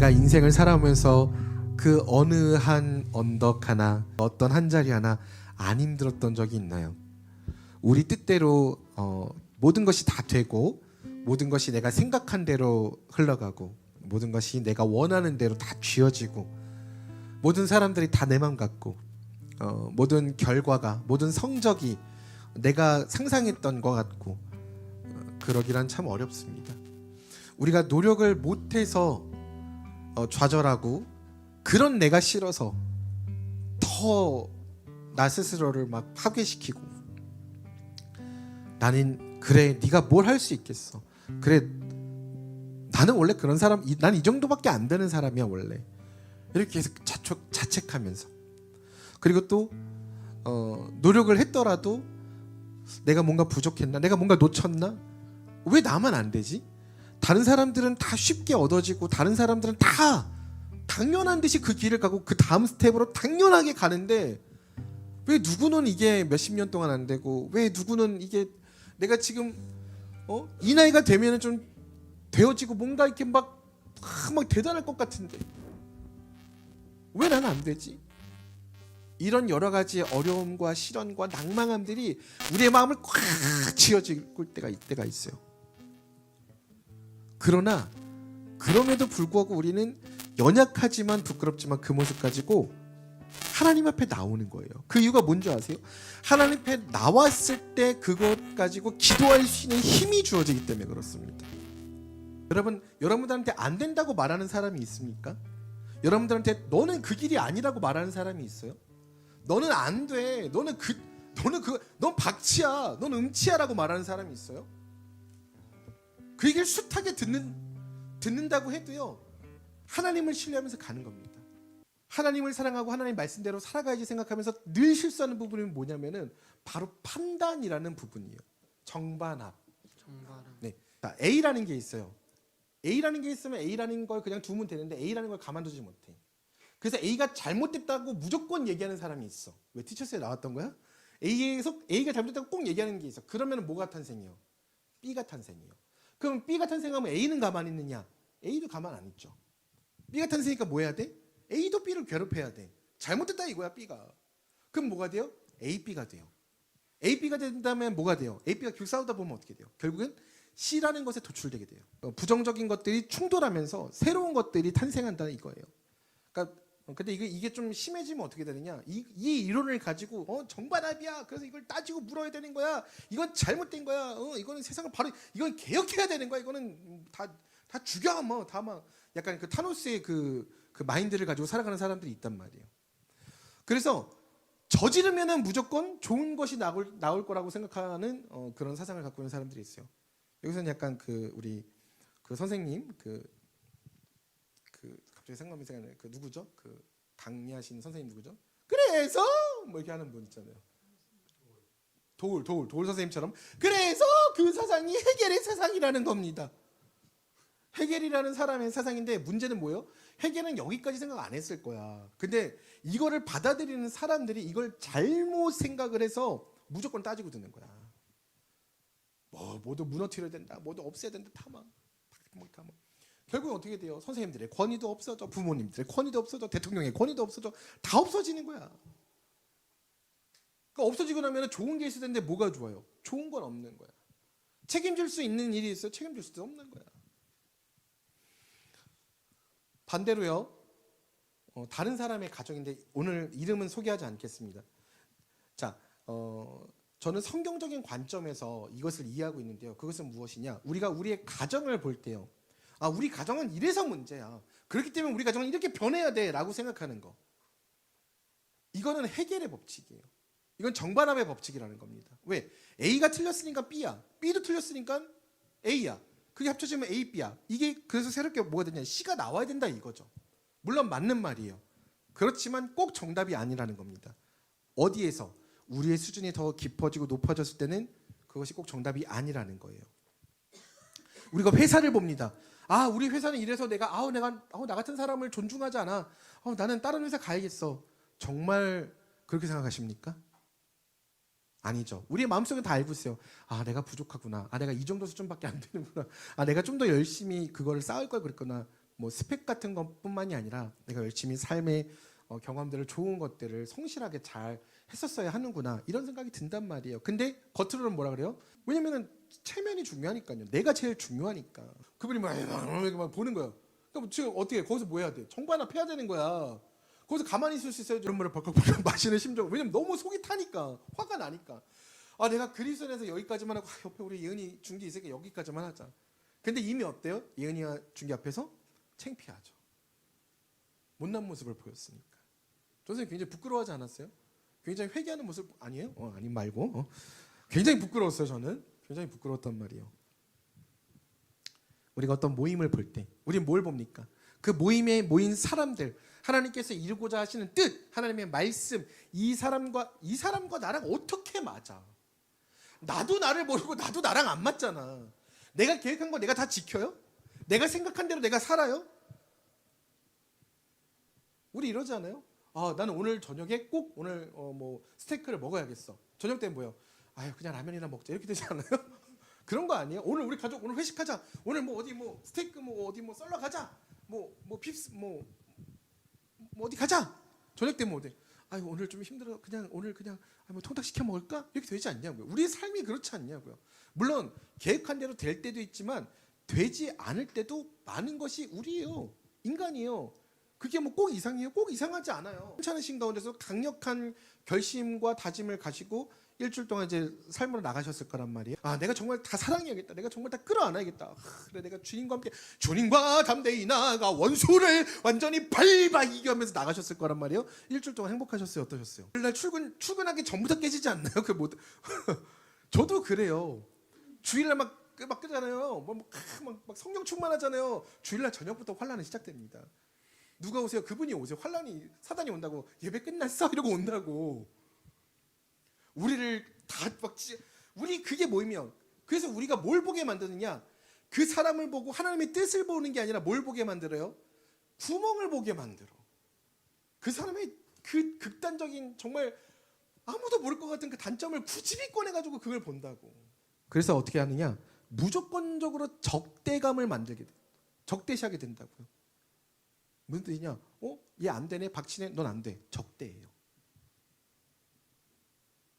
그러니까 인생을 살아오면서 그 어느 한 언덕 하나, 어떤 한 자리 하나 안 힘들었던 적이 있나요? 우리 뜻대로 모든 것이 다 되고, 모든 것이 내가 생각한 대로 흘러가고, 모든 것이 내가 원하는 대로 다 쥐어지고, 모든 사람들이 다 내 맘 같고, 모든 결과가, 모든 성적이 내가 상상했던 것 같고, 그러기란 참 어렵습니다. 우리가 노력을 못해서 좌절하고, 그런 내가 싫어서 더 나 스스로를 막 파괴시키고, 나는 그래 네가 뭘 할 수 있겠어, 그래 나는 원래 그런 사람, 난 이 정도밖에 안 되는 사람이야 원래, 이렇게 계속 자책하면서, 그리고 또 노력을 했더라도 내가 뭔가 부족했나, 내가 뭔가 놓쳤나, 왜 나만 안 되지? 다른 사람들은 다 쉽게 얻어지고, 다른 사람들은 다 당연한 듯이 그 길을 가고 그 다음 스텝으로 당연하게 가는데, 왜 누구는 이게 몇십 년 동안 안 되고, 왜 누구는 이게 내가 지금 이 나이가 되면은 좀 되어지고 뭔가 이렇게 막 대단할 것 같은데 왜 나는 안 되지? 이런 여러 가지 어려움과 시련과 낭망함들이 우리의 마음을 꽉 쥐어줄 때가 있어요. 그러나 그럼에도 불구하고 우리는 연약하지만 부끄럽지만 그 모습 가지고 하나님 앞에 나오는 거예요. 그 이유가 뭔지 아세요? 하나님 앞에 나왔을 때 그것 가지고 기도할 수 있는 힘이 주어지기 때문에 그렇습니다. 여러분들한테 안 된다고 말하는 사람이 있습니까? 여러분들한테 너는 그 길이 아니라고 말하는 사람이 있어요? 너는 안 돼, 넌 박치야, 넌 음치야라고 말하는 사람이 있어요? 그 얘기를 숱하게 듣는다고 해도요, 하나님을 신뢰하면서 가는 겁니다. 하나님을 사랑하고 하나님 말씀대로 살아가야지 생각하면서 늘 실수하는 부분이 뭐냐면은 바로 판단이라는 부분이에요. 정반합. 네. 자, A라는 게 있어요. A라는 게 있으면 A라는 걸 그냥 두면 되는데 A라는 걸 가만두지 못해. 그래서 A가 잘못됐다고 무조건 얘기하는 사람이 있어. 왜 티처스에 나왔던 거야? A가 잘못됐다고 꼭 얘기하는 게 있어. 그러면 뭐가 탄생해요? B가 탄생해요. 그럼 B가 탄생하면 A는 가만히 있느냐? A도 가만 안 있죠. B가 탄생이니까 뭐 해야 돼? A도 B를 괴롭혀야 돼. 잘못됐다 이거야 B가. 그럼 뭐가 돼요? AB가 돼요. AB가 된다면 뭐가 돼요? AB가 결국 싸우다 보면 어떻게 돼요? 결국은 C라는 것에 도출되게 돼요. 부정적인 것들이 충돌하면서 새로운 것들이 탄생한다는 이거예요. 그러니까 근데 이게 좀 심해지면 어떻게 되느냐? 이 이론을 가지고 정반합이야, 그래서 이걸 따지고 물어야 되는 거야, 이건 잘못된 거야, 이거는 세상을 바로 이건 개혁해야 되는 거야, 이거는 다 죽여, 막 약간 그 타노스의 그 마인드를 가지고 살아가는 사람들이 있단 말이에요. 그래서 저지르면은 무조건 좋은 것이 나올 거라고 생각하는 그런 사상을 갖고 있는 사람들이 있어요. 여기서는 약간 우리 선생님 갑자기 생각나는 누구죠? 강의하신 선생님 누구죠? 그래서 뭐 이렇게 하는 분 있잖아요. 도울 선생님처럼. 그래서 그 사상이 헤겔의 사상이라는 겁니다. 헤겔이라는 사람의 사상인데 문제는 뭐예요? 헤겔은 여기까지 생각 안 했을 거야. 근데 이거를 받아들이는 사람들이 이걸 잘못 생각을 해서 무조건 따지고 듣는 거야. 모두 무너뜨려야 된다, 모두 없애야 된다, 다 결국은 어떻게 돼요? 선생님들의 권위도 없어져, 부모님들의 권위도 없어져, 대통령의 권위도 없어져, 다 없어지는 거야. 그러니까 없어지고 나면 좋은 게 있을 텐데 뭐가 좋아요? 좋은 건 없는 거야. 책임질 수 있는 일이 있어요? 책임질 수도 없는 거야. 반대로요, 다른 사람의 가정인데 오늘 이름은 소개하지 않겠습니다. 자, 저는 성경적인 관점에서 이것을 이해하고 있는데요. 그것은 무엇이냐? 우리가 우리의 가정을 볼 때요, 우리 가정은 이래서 문제야, 그렇기 때문에 우리 가정은 이렇게 변해야 돼 라고 생각하는 거, 이거는 헤겔의 법칙이에요. 이건 정반합의 법칙이라는 겁니다. 왜? A가 틀렸으니까 B야, B도 틀렸으니까 A야, 그게 합쳐지면 A, B야. 이게 그래서 새롭게 뭐가 되냐? C가 나와야 된다 이거죠. 물론 맞는 말이에요. 그렇지만 꼭 정답이 아니라는 겁니다. 어디에서? 우리의 수준이 더 깊어지고 높아졌을 때는 그것이 꼭 정답이 아니라는 거예요. 우리가 회사를 봅니다. 우리 회사는 이래서 내가 나 같은 사람을 존중하지 않아, 나는 다른 회사 가야겠어. 정말 그렇게 생각하십니까? 아니죠. 우리의 마음속에 다 알고 있어요. 내가 부족하구나, 내가 이 정도 수준밖에 안 되는구나, 내가 좀 더 열심히 그거를 쌓을 걸 그랬구나. 뭐 스펙 같은 것뿐만이 아니라 내가 열심히 삶의 경험들을 좋은 것들을 성실하게 잘 했었어야 하는구나 이런 생각이 든단 말이에요. 근데 겉으로는 뭐라 그래요? 왜냐면은 체면이 중요하니까요. 내가 제일 중요하니까. 그분이 막 보는 거예요. 그럼 지금 어떻게 거기서 뭐 해야 돼? 정보 하나 패야 되는 거야. 거기서 가만히 있을 수 있어야죠. 물을 벌컥벌컥 마시는 심정. 왜냐면 너무 속이 타니까 화가 나니까. 아 내가 그리스도에서 여기까지만 하고 옆에 우리 예은이 중기 있으니까 여기까지만 하자. 근데 이미 어때요? 예은이와 중기 앞에서 창피하죠. 못난 모습을 보였으니까. 선생님 굉장히 부끄러워하지 않았어요? 굉장히 회개하는 모습 아니에요? 아니 말고 굉장히 부끄러웠어요. 저는 굉장히 부끄러웠단 말이에요. 우리가 어떤 모임을 볼 때 우리는 뭘 봅니까? 그 모임에 모인 사람들 하나님께서 이루고자 하시는 뜻 하나님의 말씀 이 사람과 나랑 어떻게 맞아? 나도 나를 모르고 나도 나랑 안 맞잖아. 내가 계획한 거 내가 다 지켜요? 내가 생각한 대로 내가 살아요? 우리 이러지 않아요? 나는 오늘 저녁에 꼭 오늘 뭐 스테이크를 먹어야겠어. 저녁 때는 뭐예요? 아유 그냥 라면이나 먹자 이렇게 되지 않아요? 그런 거 아니에요? 오늘 우리 가족 오늘 회식하자. 오늘 뭐 어디 뭐 스테이크 뭐 어디 뭐 썰러 가자. 뭐 핍스 뭐 어디 가자. 저녁 때면 어디? 아유 오늘 좀 힘들어. 그냥 오늘 그냥 뭐 통닭 시켜 먹을까? 이렇게 되지 않냐고요. 우리의 삶이 그렇지 않냐고요. 물론 계획한 대로 될 때도 있지만 되지 않을 때도 많은 것이 우리예요. 인간이에요. 그게 뭐 꼭 이상해요? 꼭 이상하지 않아요. 괜찮으신 가운데서 강력한 결심과 다짐을 가지고 일주일 동안 이제 삶으로 나가셨을 거란 말이에요. 내가 정말 다 사랑해야겠다. 내가 정말 다 끌어안아야겠다. 그래 내가 주님과 함께 주님과 담대히 나아가 원수를 완전히 밟아 이겨면서 나가셨을 거란 말이에요. 일주일 동안 행복하셨어요? 어떠셨어요? 날 출근하기 전부터 깨지지 않나요? 그 뭐 저도 그래요. 주일날 막 끄잖아요. 막 성령 충만하잖아요. 주일날 저녁부터 환란이 시작됩니다. 누가 오세요? 그분이 오세요. 환란이 사단이 온다고 예배 끝났어 이러고 온다고. 우리를 다 막 우리 그게 모이면 그래서 우리가 뭘 보게 만드느냐? 그 사람을 보고 하나님의 뜻을 보는 게 아니라 뭘 보게 만들어요? 구멍을 보게 만들어. 그 사람의 그 극단적인 정말 아무도 모를 것 같은 그 단점을 굳이 꺼내가지고 그걸 본다고. 그래서 어떻게 하느냐? 무조건적으로 적대감을 만들게 돼. 적대시하게 된다고요. 무슨 뜻이냐? 얘 안 되네. 박치네. 넌 안 돼. 적대예요.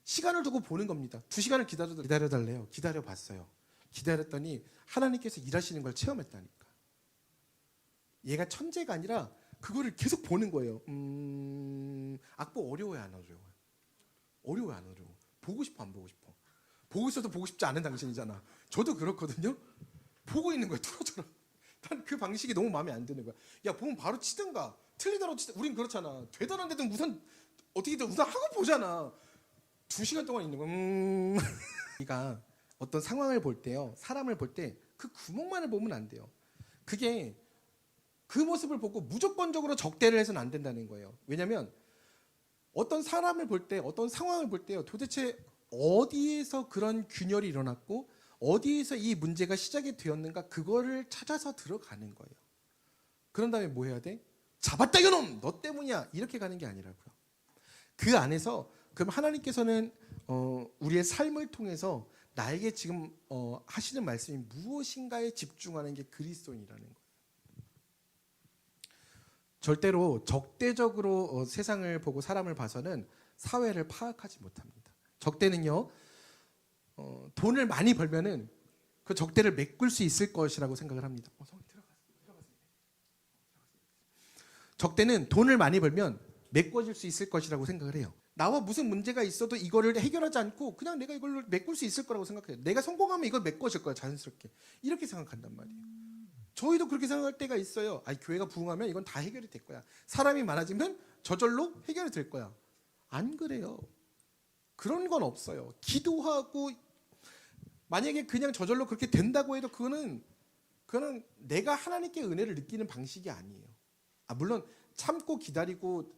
시간을 두고 보는 겁니다. 2시간을 기다려달래요. 기다려봤어요. 기다렸더니 하나님께서 일하시는 걸 체험했다니까. 얘가 천재가 아니라 그거를 계속 보는 거예요. 악보 어려워요, 안 어려워요? 어려워요, 안 어려워? 보고 싶어, 안 보고 싶어? 보고 있어도 보고 싶지 않은 당신이잖아. 저도 그렇거든요. 보고 있는 거야, 틀어져라. 난 그 방식이 너무 마음에 안 드는 거야. 야, 보면 바로 치든가 틀리더라도 우린 그렇잖아. 되더라도 우선 어떻게든 우선 하고 보잖아. 2시간 동안 있는 거. 우리가 어떤 상황을 볼 때요, 사람을 볼 때 그 구멍만을 보면 안 돼요. 그게 그 모습을 보고 무조건적으로 적대를 해서는 안 된다는 거예요. 왜냐하면 어떤 사람을 볼 때, 어떤 상황을 볼 때요, 도대체 어디에서 그런 균열이 일어났고 어디에서 이 문제가 시작이 되었는가 그거를 찾아서 들어가는 거예요. 그런 다음에 뭐 해야 돼? 잡았다 이놈! 너 때문이야! 이렇게 가는 게 아니라고요. 그 안에서 그럼 하나님께서는 우리의 삶을 통해서 나에게 지금 하시는 말씀이 무엇인가에 집중하는 게 그리스도인이라는 거예요. 절대로 적대적으로 세상을 보고 사람을 봐서는 사회를 파악하지 못합니다. 적대는요, 돈을 많이 벌면은 그 적대를 메꿀 수 있을 것이라고 생각을 합니다. 적대는 돈을 많이 벌면 메꿔질 수 있을 것이라고 생각을 해요. 나와 무슨 문제가 있어도 이거를 해결하지 않고 그냥 내가 이걸 메꿀 수 있을 거라고 생각해요. 내가 성공하면 이걸 메꿔질 거야, 자연스럽게. 이렇게 생각한단 말이에요. 저희도 그렇게 생각할 때가 있어요. 교회가 부흥하면 이건 다 해결이 될 거야. 사람이 많아지면 저절로 해결이 될 거야. 안 그래요. 그런 건 없어요. 기도하고 만약에 그냥 저절로 그렇게 된다고 해도 그거는 내가 하나님께 은혜를 느끼는 방식이 아니에요. 물론 참고 기다리고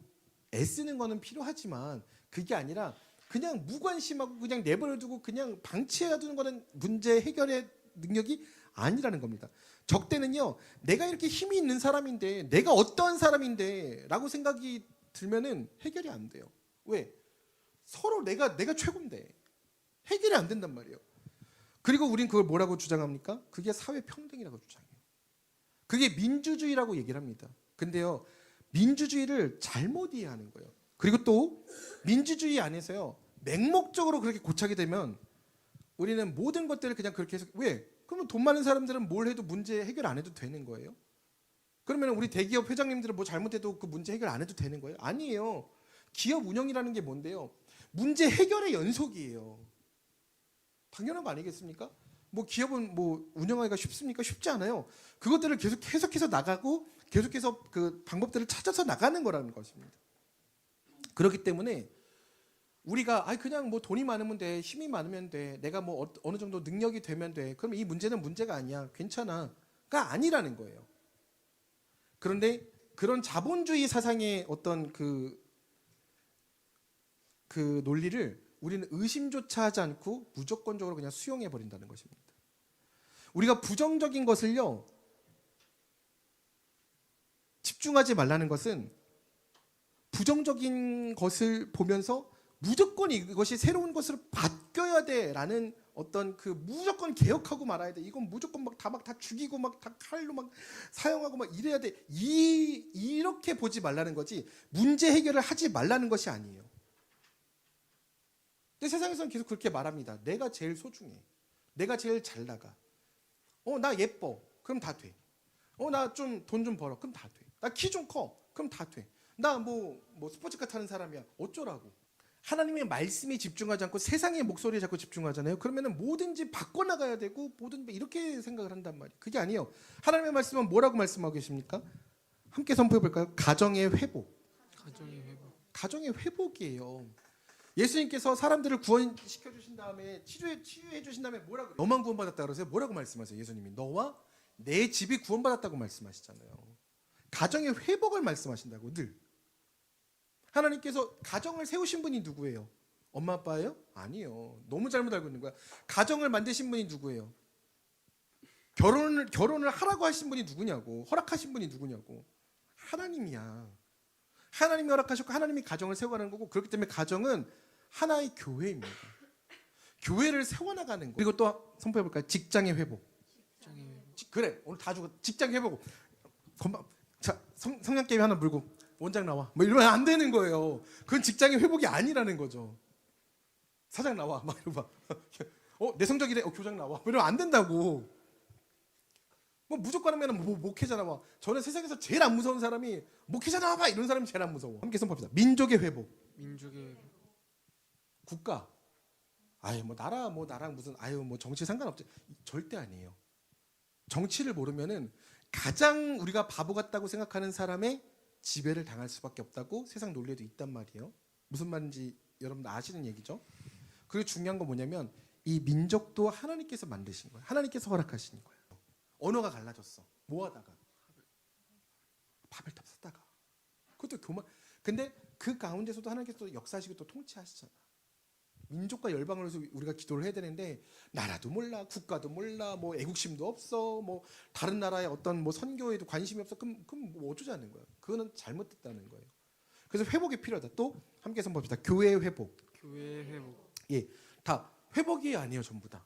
애쓰는 거는 필요하지만 그게 아니라 그냥 무관심하고 그냥 내버려두고 그냥 방치해두는 거는 문제 해결의 능력이 아니라는 겁니다. 적대는요, 내가 이렇게 힘이 있는 사람인데 내가 어떠한 사람인데 라고 생각이 들면은 해결이 안 돼요. 왜? 서로 내가 최고인데 해결이 안 된단 말이에요. 그리고 우린 그걸 뭐라고 주장합니까? 그게 사회 평등이라고 주장해요. 그게 민주주의라고 얘기를 합니다. 근데요, 민주주의를 잘못 이해하는 거예요. 그리고 또 민주주의 안에서요, 맹목적으로 그렇게 고착이 되면 우리는 모든 것들을 그냥 그렇게 해서 왜? 그러면 돈 많은 사람들은 뭘 해도 문제 해결 안 해도 되는 거예요? 그러면 우리 대기업 회장님들은 뭐 잘못해도 그 문제 해결 안 해도 되는 거예요? 아니에요. 기업 운영이라는 게 뭔데요? 문제 해결의 연속이에요. 당연한 거 아니겠습니까? 뭐 기업은 뭐 운영하기가 쉽습니까? 쉽지 않아요. 그것들을 계속해서 나가고 계속해서 그 방법들을 찾아서 나가는 거라는 것입니다. 그렇기 때문에 우리가 그냥 뭐 돈이 많으면 돼, 힘이 많으면 돼, 내가 뭐 어느 정도 능력이 되면 돼, 그럼 이 문제는 문제가 아니야, 괜찮아가 아니라는 거예요. 그런데 그런 자본주의 사상의 어떤 그 논리를 우리는 의심조차 하지 않고 무조건적으로 그냥 수용해 버린다는 것입니다. 우리가 부정적인 것을요, 집중하지 말라는 것은 부정적인 것을 보면서 무조건 이것이 새로운 것으로 바뀌어야 돼라는 어떤 그 무조건 개혁하고 말아야 돼. 이건 무조건 막 다 죽이고 막 다 칼로 막 사용하고 막 이래야 돼. 이렇게 보지 말라는 거지. 문제 해결을 하지 말라는 것이 아니에요. 근데 세상에서는 계속 그렇게 말합니다. 내가 제일 소중해. 내가 제일 잘 나가. 나 예뻐. 그럼 다 돼. 나 좀 돈 좀 벌어. 그럼 다 돼. 나 키 좀 커. 그럼 다 돼. 나 뭐 스포츠카 타는 사람이야. 어쩌라고. 하나님의 말씀에 집중하지 않고 세상의 목소리에 자꾸 집중하잖아요. 그러면은 뭐든지 바꿔나가야 되고 뭐든 이렇게 생각을 한단 말이에요. 그게 아니에요. 하나님의 말씀은 뭐라고 말씀하고 계십니까? 함께 선포해 볼까요? 가정의 회복. 가정의 회복이에요. 예수님께서 사람들을 구원시켜 주신 다음에 치유해 주신 다음에 뭐라고? 너만 구원받았다 그러세요? 뭐라고 말씀하세요? 예수님이 너와 내 집이 구원받았다고 말씀하시잖아요. 가정의 회복을 말씀하신다고 늘. 하나님께서 가정을 세우신 분이 누구예요? 엄마 아빠예요? 아니요. 너무 잘못 알고 있는 거야. 가정을 만드신 분이 누구예요? 결혼을 하라고 하신 분이 누구냐고. 허락하신 분이 누구냐고. 하나님이야. 하나님이 허락하셨고 하나님이 가정을 세워가는 거고, 그렇기 때문에 가정은 하나의 교회입니다. 교회를 세워나가는 거예요. 그리고 또 선포해 볼까요? 직장의 회복. 그래, 오늘 다 죽어. 직장 회복. 자, 성냥 게임 하나 물고 원장 나와. 뭐 이러면 안 되는 거예요. 그건 직장의 회복이 아니라는 거죠. 사장 나와. 막 이러봐. 내 성적이래. 교장 나와. 뭐 이러면 안 된다고. 뭐 무조건 하면 뭐 목회자 나와. 저는 세상에서 제일 안 무서운 사람이 목회자 나와봐 이런 사람이 제일 안 무서워. 함께 선포합시다. 민족의 회복. 국가. 뭐 나라 뭐 나랑 무슨 뭐 정치 상관없지. 절대 아니에요. 정치를 모르면은 가장 우리가 바보 같다고 생각하는 사람의 지배를 당할 수밖에 없다고 세상 논리에도 있단 말이에요. 무슨 말인지 여러분 아시는 얘기죠? 그리고 중요한 건 뭐냐면 이 민족도 하나님께서 만드신 거예요. 하나님께서 허락하신 거예요. 언어가 갈라졌어. 뭐 하다가? 바벨탑 쌓다가. 그것도 교만. 근데 그 가운데서도 하나님께서 역사하시고 또 통치하시잖아. 민족과 열방을 위해서 우리가 기도를 해야 되는데 나라도 몰라, 국가도 몰라, 뭐 애국심도 없어, 뭐 다른 나라의 어떤 뭐 선교에도 관심이 없어. 그럼 뭐 어쩌자는 거예요. 그거는 잘못됐다는 거예요. 그래서 회복이 필요하다. 또 함께 선포합시다. 교회의 회복. 예, 다 회복이 아니에요. 전부 다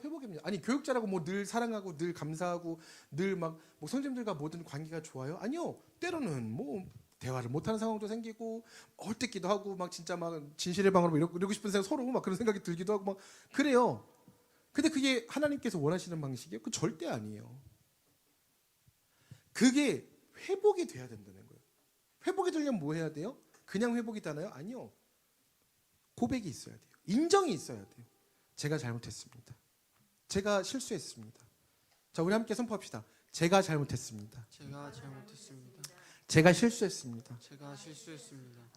회복입니다. 아니 교육자라고 뭐 늘 사랑하고 늘 감사하고 늘 막 뭐 선생님들과 모든 관계가 좋아요? 아니요. 때로는 뭐 대화를 못하는 상황도 생기고 헐뜯기도 하고 막 진짜 막 진실의 방으로 이러고 싶은 생각 서로 막 그런 생각이 들기도 하고 막 그래요. 근데 그게 하나님께서 원하시는 방식이에요? 그 절대 아니에요. 그게 회복이 돼야 된다는 거예요. 회복이 되려면 뭐 해야 돼요? 그냥 회복이 되나요? 아니요. 고백이 있어야 돼요. 인정이 있어야 돼요. 제가 잘못했습니다. 제가 실수했습니다. 자, 우리 함께 선포합시다. 제가 잘못했습니다. 제가 실수했습니다.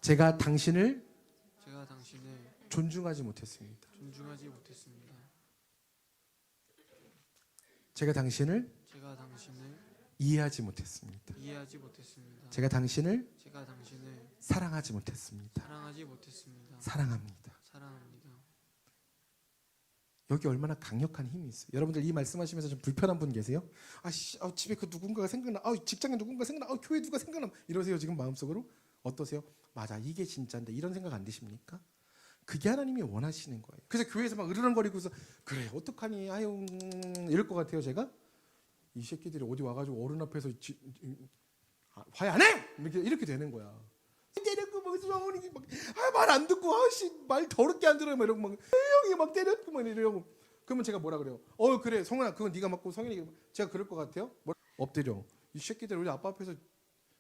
제가 당신을 존중하지 못했습니다. 제가 당신을 이해하지 못했습니다. 제가 당신을 사랑하지 못했습니다. 사랑합니다. 여기 얼마나 강력한 힘이 있어요. 여러분들 이 말씀하시면서 좀 불편한 분 계세요? 집에 그 누군가가 생각나. 직장에 누군가 생각나. 교회 누가 생각나. 이러세요 지금 마음속으로? 어떠세요? 맞아, 이게 진짜인데 이런 생각 안 드십니까? 그게 하나님이 원하시는 거예요. 그래서 교회에서 막 으르렁거리고서 그래 어떡하니 이럴 것 같아요 제가? 이 새끼들이 어디 와가지고 어른 앞에서 화해 안 해! 이렇게 되는 거야. 때렸고 막 성훈이 말 안 듣고 아씨 말 더럽게 안 들어요 막 이러고 막 형이 막 때렸고 막 이러고. 그러면 제가 뭐라 그래요? 그래 성훈아 그건 네가 맞고 성현이 제가 그럴 것 같아요? 엎드려. 이 새끼들 우리 아빠 앞에서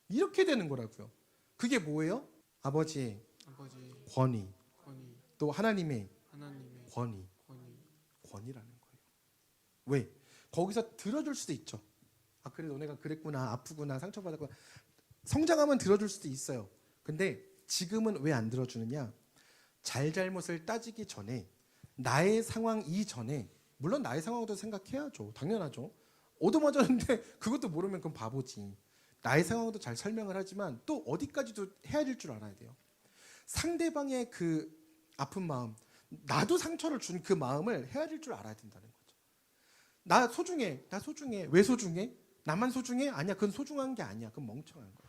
이렇게 되는 거라고요. 그게 뭐예요? 아버지의 권위, 또 하나님의 권위라는 거예요. 왜? 거기서 들어줄 수도 있죠. 아 그래 너네가 그랬구나 아프구나 상처받았구나 성장하면 들어줄 수도 있어요. 근데 지금은 왜 안 들어주느냐? 잘잘못을 따지기 전에 나의 상황 이전에 물론 나의 상황도 생각해야죠. 당연하죠. 얻어맞았는데 그것도 모르면 그건 바보지. 나의 상황도 잘 설명을 하지만 또 어디까지도 헤아릴 줄 알아야 돼요. 상대방의 그 아픈 마음, 나도 상처를 준 그 마음을 헤아릴 줄 알아야 된다는 거죠. 나 소중해. 왜 소중해? 나만 소중해? 아니야. 그건 소중한 게 아니야. 그건 멍청한 거야.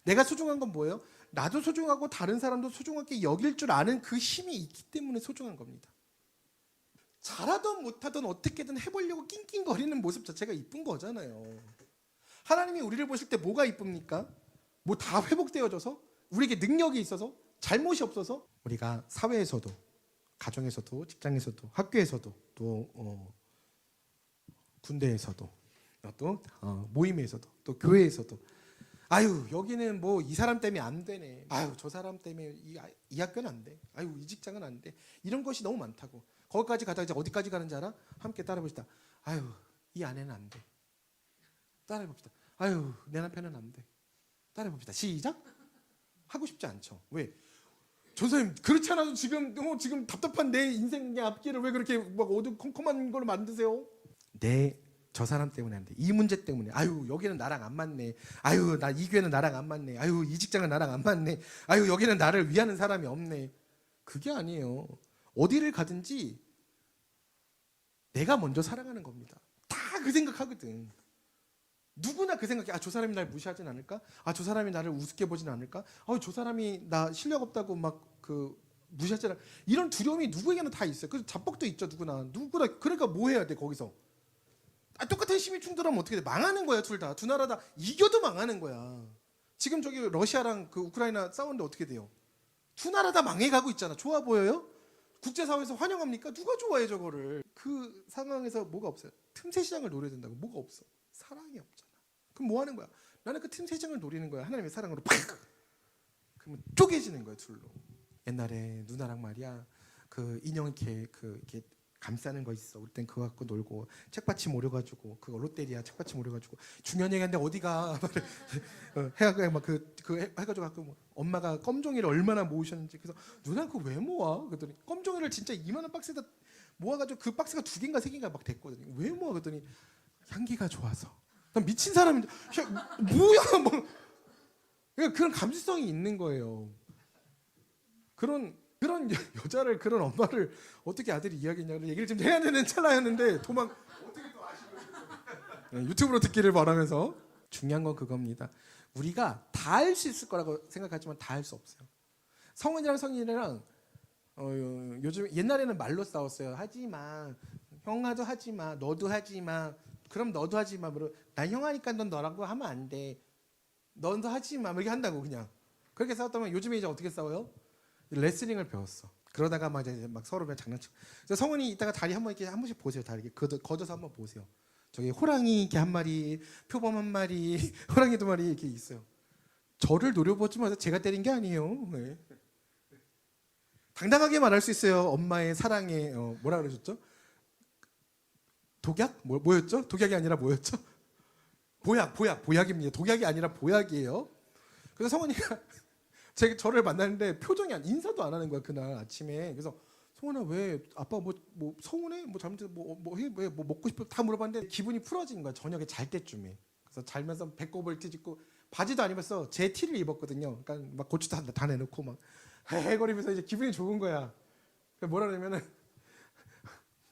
내가 소중한 건 뭐예요? 나도 소중하고 다른 사람도 소중하게 여길 줄 아는 그 힘이 있기 때문에 소중한 겁니다. 잘하든 못하든 어떻게든 해보려고 낑낑거리는 모습 자체가 이쁜 거잖아요. 하나님이 우리를 보실 때 뭐가 이쁩니까? 뭐 다 회복되어져서? 우리에게 능력이 있어서? 잘못이 없어서? 우리가 사회에서도 가정에서도 직장에서도 학교에서도 또 군대에서도 또 모임에서도 또 교회에서도 아유 여기는 뭐 이 사람 때문에 안 되네. 아유 저 사람 때문에 이 학교는 안 돼. 아유 이 직장은 안 돼. 이런 것이 너무 많다고. 거기까지 가다가 이제 어디까지 가는지 알아? 함께 따라해봅시다. 아유 이 아내는 안 돼. 따라해봅시다. 아유 내 남편은 안 돼. 따라해봅시다. 시작. 하고 싶지 않죠. 왜? 전사님 그렇지 않아도 지금 답답한 내 인생의 앞길을 왜 그렇게 막 어두컴컴한 걸 만드세요? 저 사람 때문에 안 돼. 이 문제 때문에. 아유 여기는 나랑 안 맞네. 아유 나 이 교회는 나랑 안 맞네. 아유 이 직장은 나랑 안 맞네. 아유 여기는 나를 위하는 사람이 없네. 그게 아니에요. 어디를 가든지 내가 먼저 사랑하는 겁니다. 다 그 생각하거든. 누구나 그 생각이 저 사람이 날 무시하진 않을까? 저 사람이 나를 우습게 보진 않을까? 저 사람이 나 실력 없다고 막 무시하지 않을까? 이런 두려움이 누구에게나 다 있어요. 그래서 자뻑도 있죠. 누구나. 그러니까 뭐 해야 돼 거기서? 똑같은 힘이 충돌하면 어떻게 돼? 망하는 거야 둘 다. 두 나라 다 이겨도 망하는 거야. 지금 저기 러시아랑 그 우크라이나 싸우는데 어떻게 돼요? 두 나라 다 망해가고 있잖아. 좋아 보여요? 국제사회에서 환영합니까? 누가 좋아해 저거를? 그 상황에서 뭐가 없어요? 틈새 시장을 노려야 된다고. 뭐가 없어? 사랑이 없잖아. 그럼 뭐 하는 거야? 나는 그 틈새 시장을 노리는 거야. 하나님의 사랑으로 팍! 그러면 쪼개지는 거야 둘로. 옛날에 누나랑 말이야 그 인형 이렇게 감싸는 거 있어. 우리 땐 그거 갖고 놀고 책받침 오려가지고 그 롯데리아 책받침 오려가지고 중요한 얘기인데 어디가 해가지고 막 해가지고 갖고 뭐 엄마가 껌종이를 얼마나 모으셨는지 그래서 누나 그거 왜 모아? 그랬더니 껌종이를 진짜 이만한 박스에다 모아가지고 그 박스가 2개인가 3개인가 막 됐거든요. 왜 모아? 그랬더니 향기가 좋아서. 난 미친 사람인데 뭐야 뭐 그런 감수성이 있는 거예요. 그런 여자를 그런 엄마를 어떻게 아들이 이야기했냐고 얘기를 좀 해야 되는 찰나였는데 어떻게 또 아시고 유튜브로 듣기를 바라면서 중요한 건 그겁니다. 우리가 다 할 수 있을 거라고 생각하지만 다 할 수 없어요. 성은이랑 성인이랑 요즘 옛날에는 말로 싸웠어요. 하지마 형아도 하지마 너도 하지마 그럼 너도 하지마 난 형아니까 넌 너라고 하면 안 돼. 너도 하지마 이렇게 한다고 그냥 그렇게 싸웠다면 요즘에 이제 어떻게 싸워요? 레슬링을 배웠어. 그러다가 막 서로 장난치고. 그래서 성훈이 이따가 다리 한 번씩 보세요. 다리 이렇게 걷어서 한번 보세요. 저기 호랑이 이렇게 한 마리, 표범 한 마리, 호랑이 2마리 이렇게 있어요. 저를 노려보지 마세요. 제가 때린 게 아니에요. 네. 당당하게 말할 수 있어요. 엄마의 사랑에 뭐라 그러셨죠? 독약? 뭐였죠? 독약이 아니라 뭐였죠? 보약입니다. 독약이 아니라 보약이에요. 그래서 성훈이가 저를 만났는데 표정이 인사도 안 하는 거야 그날 아침에. 그래서 성훈아 왜 아빠 뭐 서운해? 뭐 잘못해서 왜 먹고 싶어? 다 물어봤는데 기분이 풀어진 거야 저녁에 잘 때쯤에. 그래서 잘면서 배꼽을 뒤집고 바지도 안 입었어. 제 티를 입었거든요. 그러니까 막 고추도 다 내놓고 막 헤헤거리면서 이제 기분이 좋은 거야. 뭐라 그러면은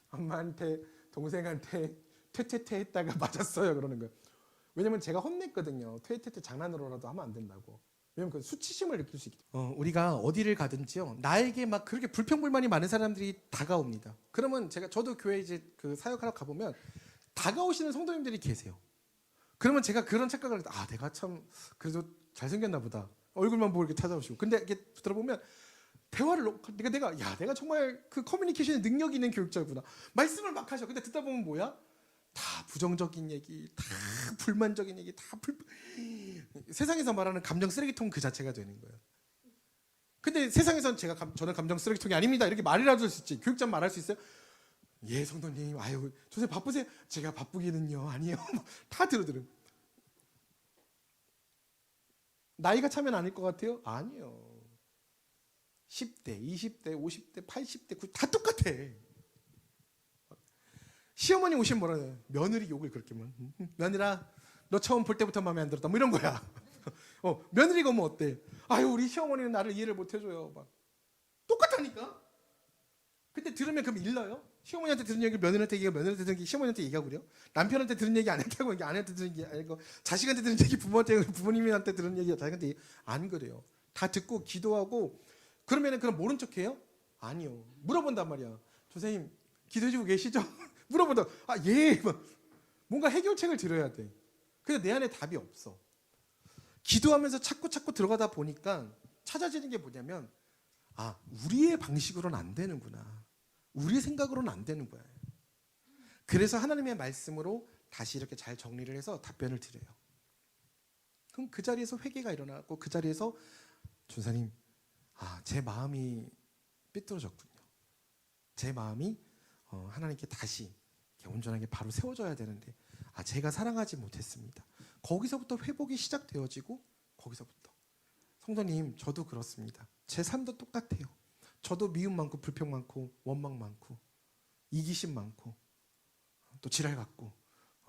엄마한테 동생한테 퇴퇴퇴 했다가 맞았어요 그러는 거예요. 왜냐면 제가 혼냈거든요. 퇴퇴퇴 장난으로라도 하면 안 된다고. 왜냐면 그 수치심을 느낄 수 있기 때문에. 우리가 어디를 가든지요. 나에게 막 그렇게 불평불만이 많은 사람들이 다가옵니다. 그러면 저도 교회 이제 그 사역하러 가보면 다가오시는 성도님들이 계세요. 그러면 제가 그런 착각을 해서 내가 참 그래도 잘생겼나 보다. 얼굴만 보고 이렇게 찾아오시고. 근데 이렇게 들어보면 대화를 내가 정말 그 커뮤니케이션에 능력이 있는 교육자구나. 말씀을 막 하셔. 근데 듣다 보면 뭐야? 다 부정적인 얘기, 다 불만적인 얘기, 세상에서 말하는 감정 쓰레기통 그 자체가 되는 거예요. 근데 세상에선 저는 감정 쓰레기통이 아닙니다. 이렇게 말이라도 할 수 있지. 교육자 말할 수 있어요? 예, 성도님. 아유, 선생님 바쁘세요? 제가 바쁘기는요. 아니에요. 다 들어들음. 나이가 차면 아닐 것 같아요? 아니요. 10대, 20대, 50대, 80대, 90대 다 똑같아. 시어머니 오시면 뭐라 해요? 며느리 욕을 그렇게만. 며느라, 너 처음 볼 때부터 마음에 안 들었다. 뭐 이런 거야. 며느리가 오면 어때? 아유, 우리 시어머니는 나를 이해를 못 해줘요. 막 똑같다니까. 근데 들으면 그럼 일러요? 시어머니한테 들은 얘기 며느리한테 얘기하고 며느리한테 들은 얘기 시어머니한테 얘기하고 그래요? 남편한테 들은 얘기 아내한테 하고 아내한테 들은 얘기 아니고 자식한테 들은 얘기 부모님한테 들은 얘기 자식한테 안 그래요. 다 듣고 기도하고 그러면은 그럼 모른 척해요? 아니요. 물어본단 말이야. 선생님 기도해주고 계시죠? 물어본다. 예. 뭔가 해결책을 들어야 돼. 근데 내 안에 답이 없어. 기도하면서 자꾸 들어가다 보니까 찾아지는 게 뭐냐면 우리의 방식으로는 안 되는구나. 우리의 생각으로는 안 되는 거야. 그래서 하나님의 말씀으로 다시 이렇게 잘 정리를 해서 답변을 드려요. 그럼 그 자리에서 회개가 일어나고 그 자리에서 전사님 제 마음이 삐뚤어졌군요. 제 마음이 하나님께 다시 온전하게 바로 세워져야 되는데 제가 사랑하지 못했습니다. 거기서부터 회복이 시작되어지고 거기서부터 성도님 저도 그렇습니다. 제 삶도 똑같아요. 저도 미움 많고 불평 많고 원망 많고 이기심 많고 또 지랄 같고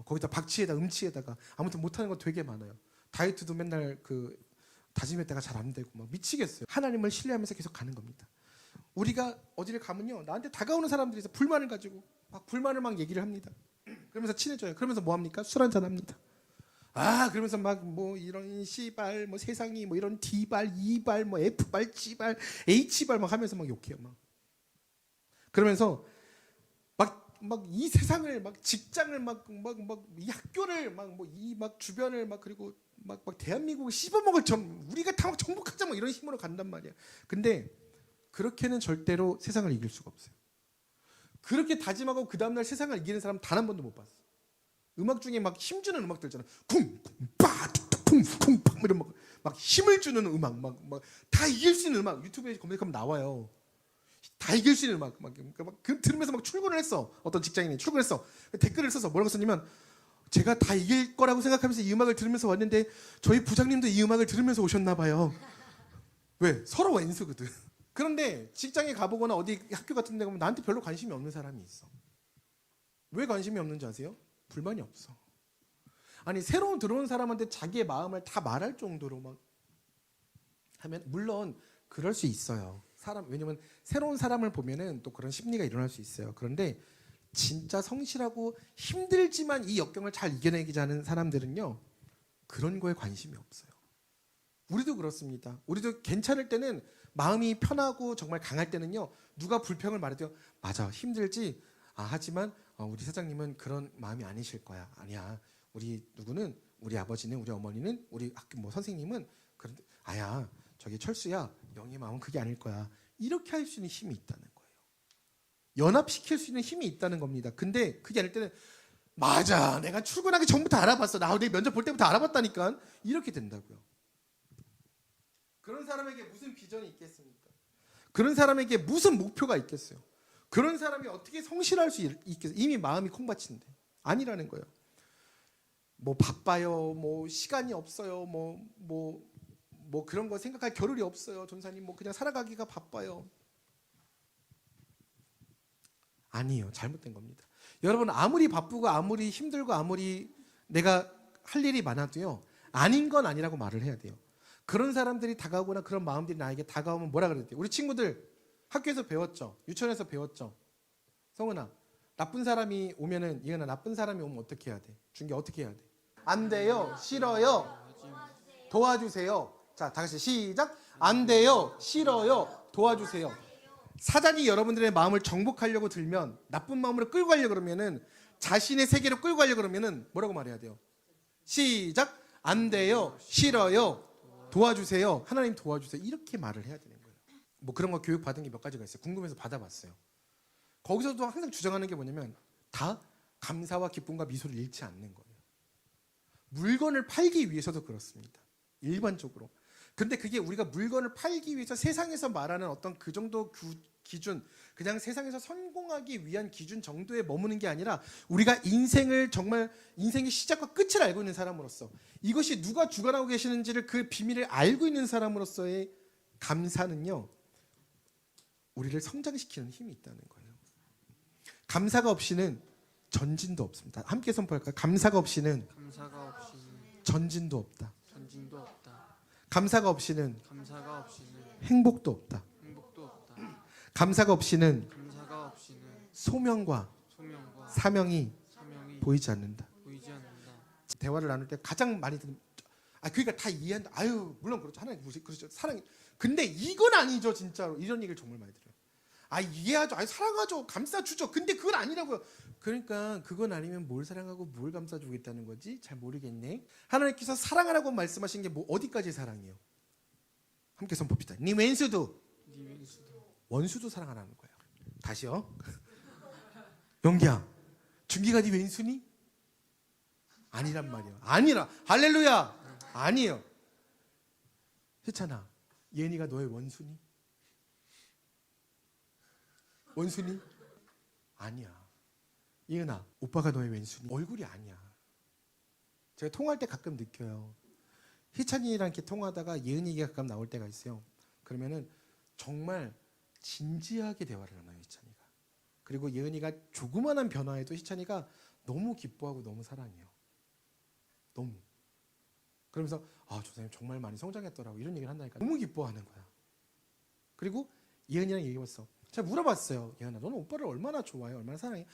거기다 박치에다 음치에다가 아무튼 못하는 거 되게 많아요. 다이어트도 맨날 다짐했다가 잘 안 되고 막 미치겠어요. 하나님을 신뢰하면서 계속 가는 겁니다. 우리가 어디를 가면요 나한테 다가오는 사람들이 있어 불만을 가지고 불만을 막 얘기를 합니다. 그러면서 친해져요. 그러면서 뭐 합니까? 술 한잔 합니다. 그러면서 막 뭐 이런 C발 뭐 세상이 뭐 이런 D발 E발 뭐 F발 G발 H발 막 하면서 막 욕해요. 막 그러면서 막 이 세상을 막 직장을 막 이 학교를 막 주변을 막 그리고 막 대한민국을 씹어먹을 우리가 다 막 정복하자 뭐 이런 힘으로 간단 말이야. 근데 그렇게는 절대로 세상을 이길 수가 없어요. 그렇게 다짐하고 그 다음날 세상을 이기는 사람 단 한 번도 못 봤어. 음악 중에 막 힘주는 음악들 있잖아. 쿵쿵빠쿵쿵팡 이런 막 힘을 주는 음악 막 다 이길 수 있는 음악 유튜브에 검색하면 나와요. 다 이길 수 있는 음악 막 들으면서 막 출근을 했어. 어떤 직장인이 출근했어. 댓글을 써서 뭐라고 썼냐면 제가 다 이길 거라고 생각하면서 이 음악을 들으면서 왔는데 저희 부장님도 이 음악을 들으면서 오셨나 봐요. 왜? 서로 왼수거든. 그런데 직장에 가보거나 어디 학교 같은 데 가면 나한테 별로 관심이 없는 사람이 있어. 왜 관심이 없는지 아세요? 불만이 없어. 아니 새로운 들어온 사람한테 자기의 마음을 다 말할 정도로 막 하면 물론 그럴 수 있어요. 왜냐면 새로운 사람을 보면은 또 그런 심리가 일어날 수 있어요. 그런데 진짜 성실하고 힘들지만 이 역경을 잘 이겨내고자 하는 사람들은요 그런 거에 관심이 없어요. 우리도 그렇습니다. 우리도 괜찮을 때는 마음이 편하고 정말 강할 때는요 누가 불평을 말해도 맞아 힘들지 하지만 우리 사장님은 그런 마음이 아니실 거야. 아니야. 우리 누구는 우리 아버지는 우리 어머니는 우리 학교 뭐 선생님은 그런데 저기 철수야 영의 마음은 그게 아닐 거야. 이렇게 할 수 있는 힘이 있다는 거예요. 연합시킬 수 있는 힘이 있다는 겁니다. 근데 그게 아닐 때는 맞아 내가 출근하기 전부터 알아봤어. 내 면접 볼 때부터 알아봤다니까. 이렇게 된다고요. 그런 사람에게 무슨 비전이 있겠습니까? 그런 사람에게 무슨 목표가 있겠어요? 그런 사람이 어떻게 성실할 수 있겠어요? 이미 마음이 콩밭인데 아니라는 거예요. 뭐 바빠요, 뭐 시간이 없어요, 뭐 그런 거 생각할 겨를이 없어요. 전사님 뭐 그냥 살아가기가 바빠요. 아니에요. 잘못된 겁니다. 여러분 아무리 바쁘고 아무리 힘들고 아무리 내가 할 일이 많아도요 아닌 건 아니라고 말을 해야 돼요. 그런 사람들이 다가오거나 그런 마음들이 나에게 다가오면 뭐라 그랬대요? 우리 친구들 학교에서 배웠죠. 유치원에서 배웠죠. 성은아 나쁜 사람이 오면은 이거나 나쁜 사람이 오면 어떻게 해야 돼? 준기 어떻게 해야 돼? 안 돼요. 싫어요. 도와주세요. 자, 다같이 시작. 안 돼요. 싫어요. 도와주세요. 사단이 여러분들의 마음을 정복하려고 들면 나쁜 마음으로 끌고 가려고 그러면은 자신의 세계로 끌고 가려고 그러면은 뭐라고 말해야 돼요? 시작. 안 돼요. 싫어요. 도와주세요. 하나님 도와주세요. 이렇게 말을 해야 되는 거예요. 뭐 그런 거 교육 받은 게 몇 가지가 있어요. 궁금해서 받아봤어요. 거기서도 항상 주장하는 게 뭐냐면 다 감사와 기쁨과 미소를 잃지 않는 거예요. 물건을 팔기 위해서도 그렇습니다. 일반적으로. 그런데 그게 우리가 물건을 팔기 위해서 세상에서 말하는 어떤 그 정도 기준, 그냥 세상에서 성공하기 위한 기준 정도에 머무는 게 아니라 우리가 인생을 정말 인생의 시작과 끝을 알고 있는 사람으로서 이것이 누가 주관하고 계시는지를 그 비밀을 알고 있는 사람으로서의 감사는요, 우리를 성장시키는 힘이 있다는 거예요. 감사가 없이는 전진도 없습니다. 함께 선포할까요? 감사가 없이는 전진도 없다. 감사가 없이는 행복도 없다. 감사가 없이는 소명과 사명이 보이지 않는다. 대화를 나눌 때 가장 많이 듣는 그러니까 다 이해한다. 아유 물론 그렇죠. 하나님 그렇죠. 사랑이. 근데 이건 아니죠 진짜로. 이런 얘기를 정말 많이 들어요. 이해하죠. 사랑하죠. 감싸주죠. 근데 그건 아니라고요. 그러니까 그건 아니면 뭘 사랑하고 뭘 감싸주겠다는 거지? 잘 모르겠네. 하나님께서 사랑하라고 말씀하신 게 뭐 어디까지 사랑이에요? 함께 선봅시다. 네 왼수도 원수도 사랑하라는 거예요. 다시요. 영기야, 준기가 네 왼수니? 아니란 말이에요. 아니라. 할렐루야. 아니에요. 희찬아, 예은이가 너의 원수니? 원수니? 아니야. 예은아, 오빠가 너의 왼수니? 얼굴이 아니야. 제가 통화할 때 가끔 느껴요. 희찬이랑 이렇게 통화하다가 예은이 얘기가 가끔 나올 때가 있어요. 그러면은 정말 진지하게 대화를 하나요, 희찬이가. 그리고 예은이가 조그만한 변화에도 희찬이가 너무 기뻐하고 너무 사랑해요. 너무. 그러면서 저 사람이 정말 많이 성장했더라고 이런 얘기를 한다니까. 너무 기뻐하는 거야. 그리고 예은이랑 얘기해봤어. 제가 물어봤어요. 예은아, 너는 오빠를 얼마나 좋아해? 얼마나 사랑해?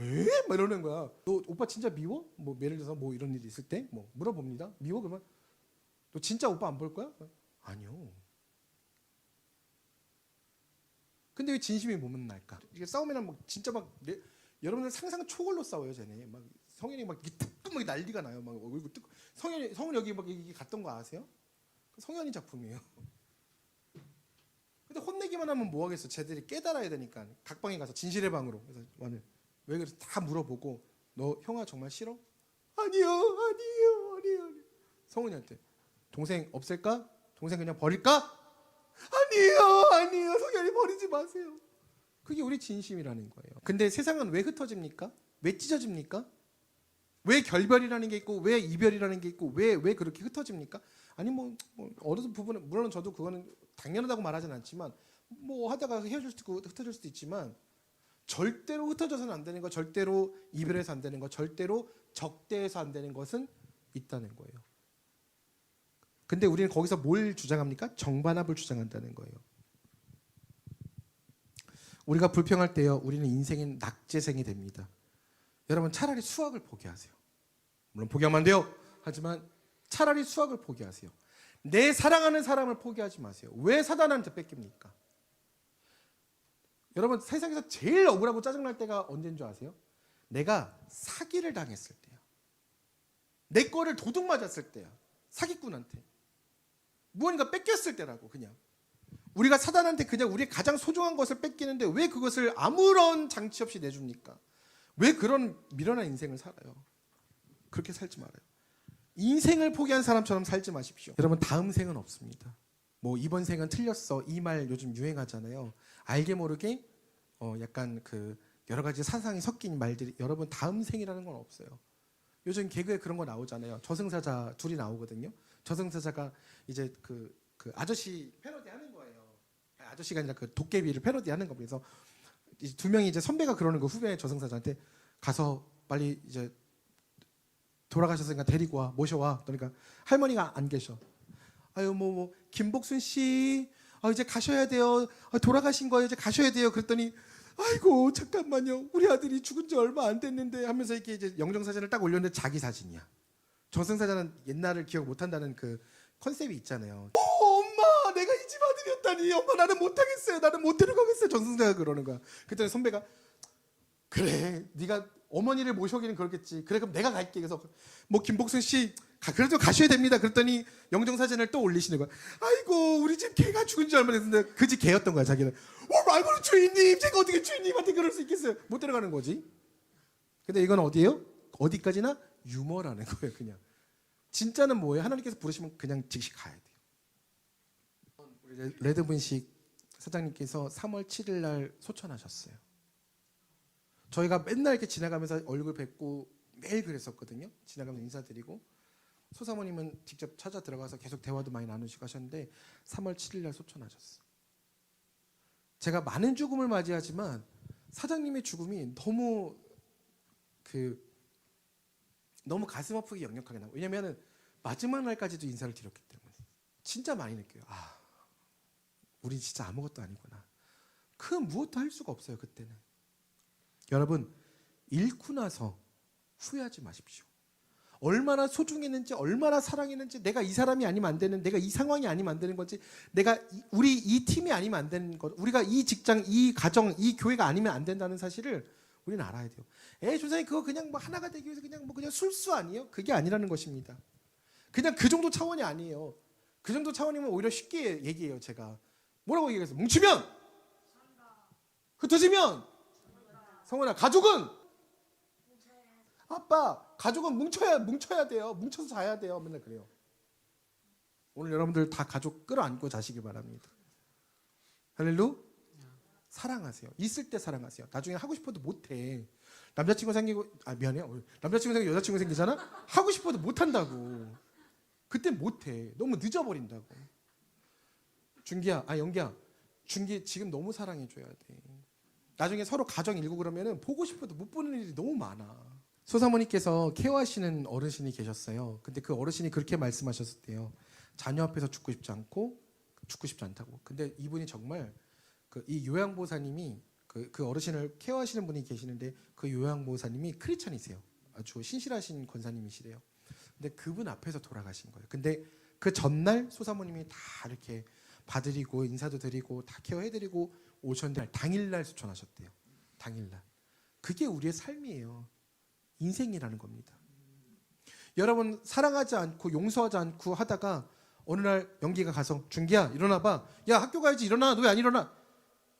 에? 막 이러는 거야. 너 오빠 진짜 미워? 뭐 예를 들어서 뭐 이런 일이 있을 때 뭐 물어봅니다. 미워? 그러면 너 진짜 오빠 안 볼 거야? 아니요. 근데 왜 진심이 못 만날까? 이게 싸우면 막 진짜 여러분들 상상 초월로 싸워요, 쟤네. 막 성현이 막 뜨끔하게 난리가 나요. 막 얼굴 뜨끔. 성현 여기 막 이게 갔던 거 아세요? 성현이 작품이에요. 근데 혼내기만 하면 뭐 하겠어? 쟤들이 깨달아야 되니까 각 방에 가서 진실의 방으로. 그래서 오늘 왜 그래서 다 물어보고 너 형아 정말 싫어? 아니요. 성훈이한테 동생 없앨까? 동생 그냥 버릴까? 아니에요. 성현이 버리지 마세요. 그게 우리 진심이라는 거예요. 근데 세상은 왜 흩어집니까? 왜 찢어집니까? 왜 결별이라는 게 있고 왜 이별이라는 게 있고 왜 그렇게 흩어집니까? 아니 뭐 어느 부분은 물론 저도 그거는 당연하다고 말하진 않지만 뭐 하다가 헤어질 수도 있고 흩어질 수도 있지만 절대로 흩어져서는 안 되는 거, 절대로 이별해서 안 되는 거, 절대로 적대해서 안 되는 것은 있다는 거예요. 근데 우리는 거기서 뭘 주장합니까? 정반합을 주장한다는 거예요. 우리가 불평할 때요, 우리는 인생인 낙제생이 됩니다. 여러분 차라리 수학을 포기하세요. 물론 포기하면 안 돼요. 하지만 차라리 수학을 포기하세요. 내 사랑하는 사람을 포기하지 마세요. 왜 사단한테 뺏깁니까? 여러분 세상에서 제일 억울하고 짜증날 때가 언제인 줄 아세요? 내가 사기를 당했을 때야. 내 거를 도둑 맞았을 때야. 사기꾼한테. 무언가 뺏겼을 때라고. 그냥 우리가 사단한테 그냥 우리의 가장 소중한 것을 뺏기는데 왜 그것을 아무런 장치 없이 내줍니까? 왜 그런 미련한 인생을 살아요? 그렇게 살지 말아요. 인생을 포기한 사람처럼 살지 마십시오. 여러분 다음 생은 없습니다. 뭐 이번 생은 틀렸어 이 말 요즘 유행하잖아요. 알게 모르게 약간 그 여러 가지 사상이 섞인 말들이, 여러분 다음 생이라는 건 없어요. 요즘 개그에 그런 거 나오잖아요. 저승사자 둘이 나오거든요. 저승사자가 이제 그 아저씨 패러디하는 거예요. 아저씨가 아니라 그 도깨비를 패러디하는 거. 그래서 두 명이 이제 선배가 그러는 거, 후배 저승사자한테 가서 빨리 이제 돌아가셨으니까 데리고 와, 모셔와. 그러니까 할머니가 안 계셔. 아유 뭐 김복순 씨 이제 가셔야 돼요. 돌아가신 거예요. 이제 가셔야 돼요. 그랬더니 아이고 잠깐만요. 우리 아들이 죽은 지 얼마 안 됐는데 하면서 이렇게 이제 영정사진을 딱 올렸는데 자기 사진이야. 저승사자는 옛날을 기억 못한다는 그 컨셉이 있잖아요. 엄마 내가 이 집 아들이었다니. 엄마 나는 못하겠어요. 나는 못 데려가겠어요. 저승사자가 그러는 거야. 그랬더니 선배가 그래 네가 어머니를 모셔오기는 그렇겠지. 그래 그럼 내가 갈게. 그래서 뭐 김복순 씨 그래도 가셔야 됩니다. 그랬더니 영정사진을 또 올리시는 거야. 아이고 우리 집 개가 죽은 지 얼마 됐는데 그 집 개였던 거야 자기는. 아이고 주인님 제가 어떻게 주인님한테 그럴 수 있겠어요. 못 데려가는 거지. 근데 이건 어디예요? 어디까지나 유머라는 거예요. 그냥 진짜는 뭐예요? 하나님께서 부르시면 그냥 즉시 가야 돼요. 우리 레드분식 사장님께서 3월 7일 날 소천하셨어요. 저희가 맨날 이렇게 지나가면서 얼굴 뵙고 매일 그랬었거든요. 지나가면서 인사드리고 소사모님은 직접 찾아 들어가서 계속 대화도 많이 나누시고 하셨는데 3월 7일 날 소천하셨어요. 제가 많은 죽음을 맞이하지만 사장님의 죽음이 너무 가슴 아프게 역력하게 나고, 왜냐면은 마지막 날까지도 인사를 드렸기 때문에 진짜 많이 느껴요. 우리 진짜 아무것도 아니구나. 그 무엇도 할 수가 없어요. 그때는. 여러분 잃고 나서 후회하지 마십시오. 얼마나 소중했는지, 얼마나 사랑했는지, 내가 이 사람이 아니면 안 되는, 내가 이 상황이 아니면 안 되는 거지, 내가 우리 이 팀이 아니면 안 되는 것, 우리가 이 직장, 이 가정, 이 교회가 아니면 안 된다는 사실을 우리는 알아야 돼요. 조사님 그거 그냥 뭐 하나가 되기 위해서 그냥 술수 아니에요? 그게 아니라는 것입니다. 그냥 그 정도 차원이 아니에요. 그 정도 차원이면 오히려 쉽게 얘기해요. 제가 뭐라고 얘기했어요? 뭉치면 흩어지면 성원아, 가족은 아빠, 가족은 뭉쳐야 돼요. 뭉쳐서 자야 돼요. 맨날 그래요. 오늘 여러분들 다 가족 끌어안고 자시기 바랍니다. 할렐루야. 사랑하세요. 있을 때 사랑하세요. 나중에 하고 싶어도 못해. 남자친구 생기고 미안해요. 남자친구 생기고 여자친구 생기잖아. 하고 싶어도 못한다고. 그때 못해. 너무 늦어버린다고. 준기야, 영기야, 준기 지금 너무 사랑해줘야 돼. 나중에 서로 가정 일고 그러면은 보고 싶어도 못 보는 일이 너무 많아. 소사모님께서 케어하시는 어르신이 계셨어요. 근데 그 어르신이 그렇게 말씀하셨대요. 자녀 앞에서 죽고 싶지 않다고. 근데 이분이 정말 이 요양보호사님이 그 어르신을 케어하시는 분이 계시는데 그 요양보호사님이 크리스찬이세요. 아주 신실하신 권사님이시래요. 근데 그분 앞에서 돌아가신 거예요. 근데 그 전날 소사모님이 다 이렇게 봐드리고 인사도 드리고 다 케어해드리고 오셨는데 당일날 소천하셨대요. 당일날. 그게 우리의 삶이에요. 인생이라는 겁니다. 여러분 사랑하지 않고 용서하지 않고 하다가 어느 날 영기가 가서 준기야 일어나봐. 야 학교 가야지. 일어나. 너 왜 안 일어나?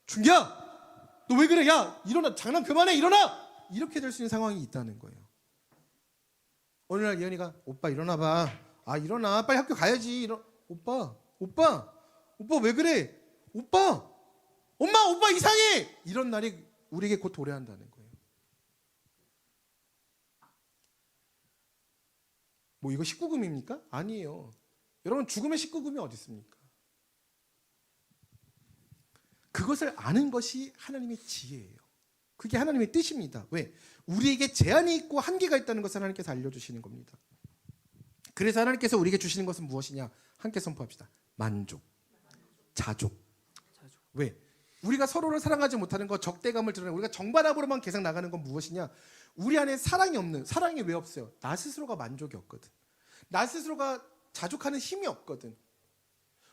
준기야 너 왜 그래? 야 일어나. 장난 그만해. 일어나. 이렇게 될 수 있는 상황이 있다는 거예요. 어느 날 예언이가 오빠 일어나봐. 일어나. 빨리 학교 가야지. 오빠 왜 그래? 엄마 이상해. 이런 날이 우리에게 곧 도래한다는 거예요. 뭐 이거 19금입니까? 아니에요. 여러분 죽음의 19금이 어디 있습니까? 그것을 아는 것이 하나님의 지혜예요. 그게 하나님의 뜻입니다. 왜? 우리에게 제한이 있고 한계가 있다는 것을 하나님께서 알려주시는 겁니다. 그래서 하나님께서 우리에게 주시는 것은 무엇이냐? 함께 선포합시다. 만족, 자족. 왜? 우리가 서로를 사랑하지 못하는 것, 적대감을 드러내고 우리가 정반합으로만 계속 나가는 건 무엇이냐? 우리 안에 사랑이 왜 없어요? 나 스스로가 만족이 없거든. 나 스스로가 자족하는 힘이 없거든.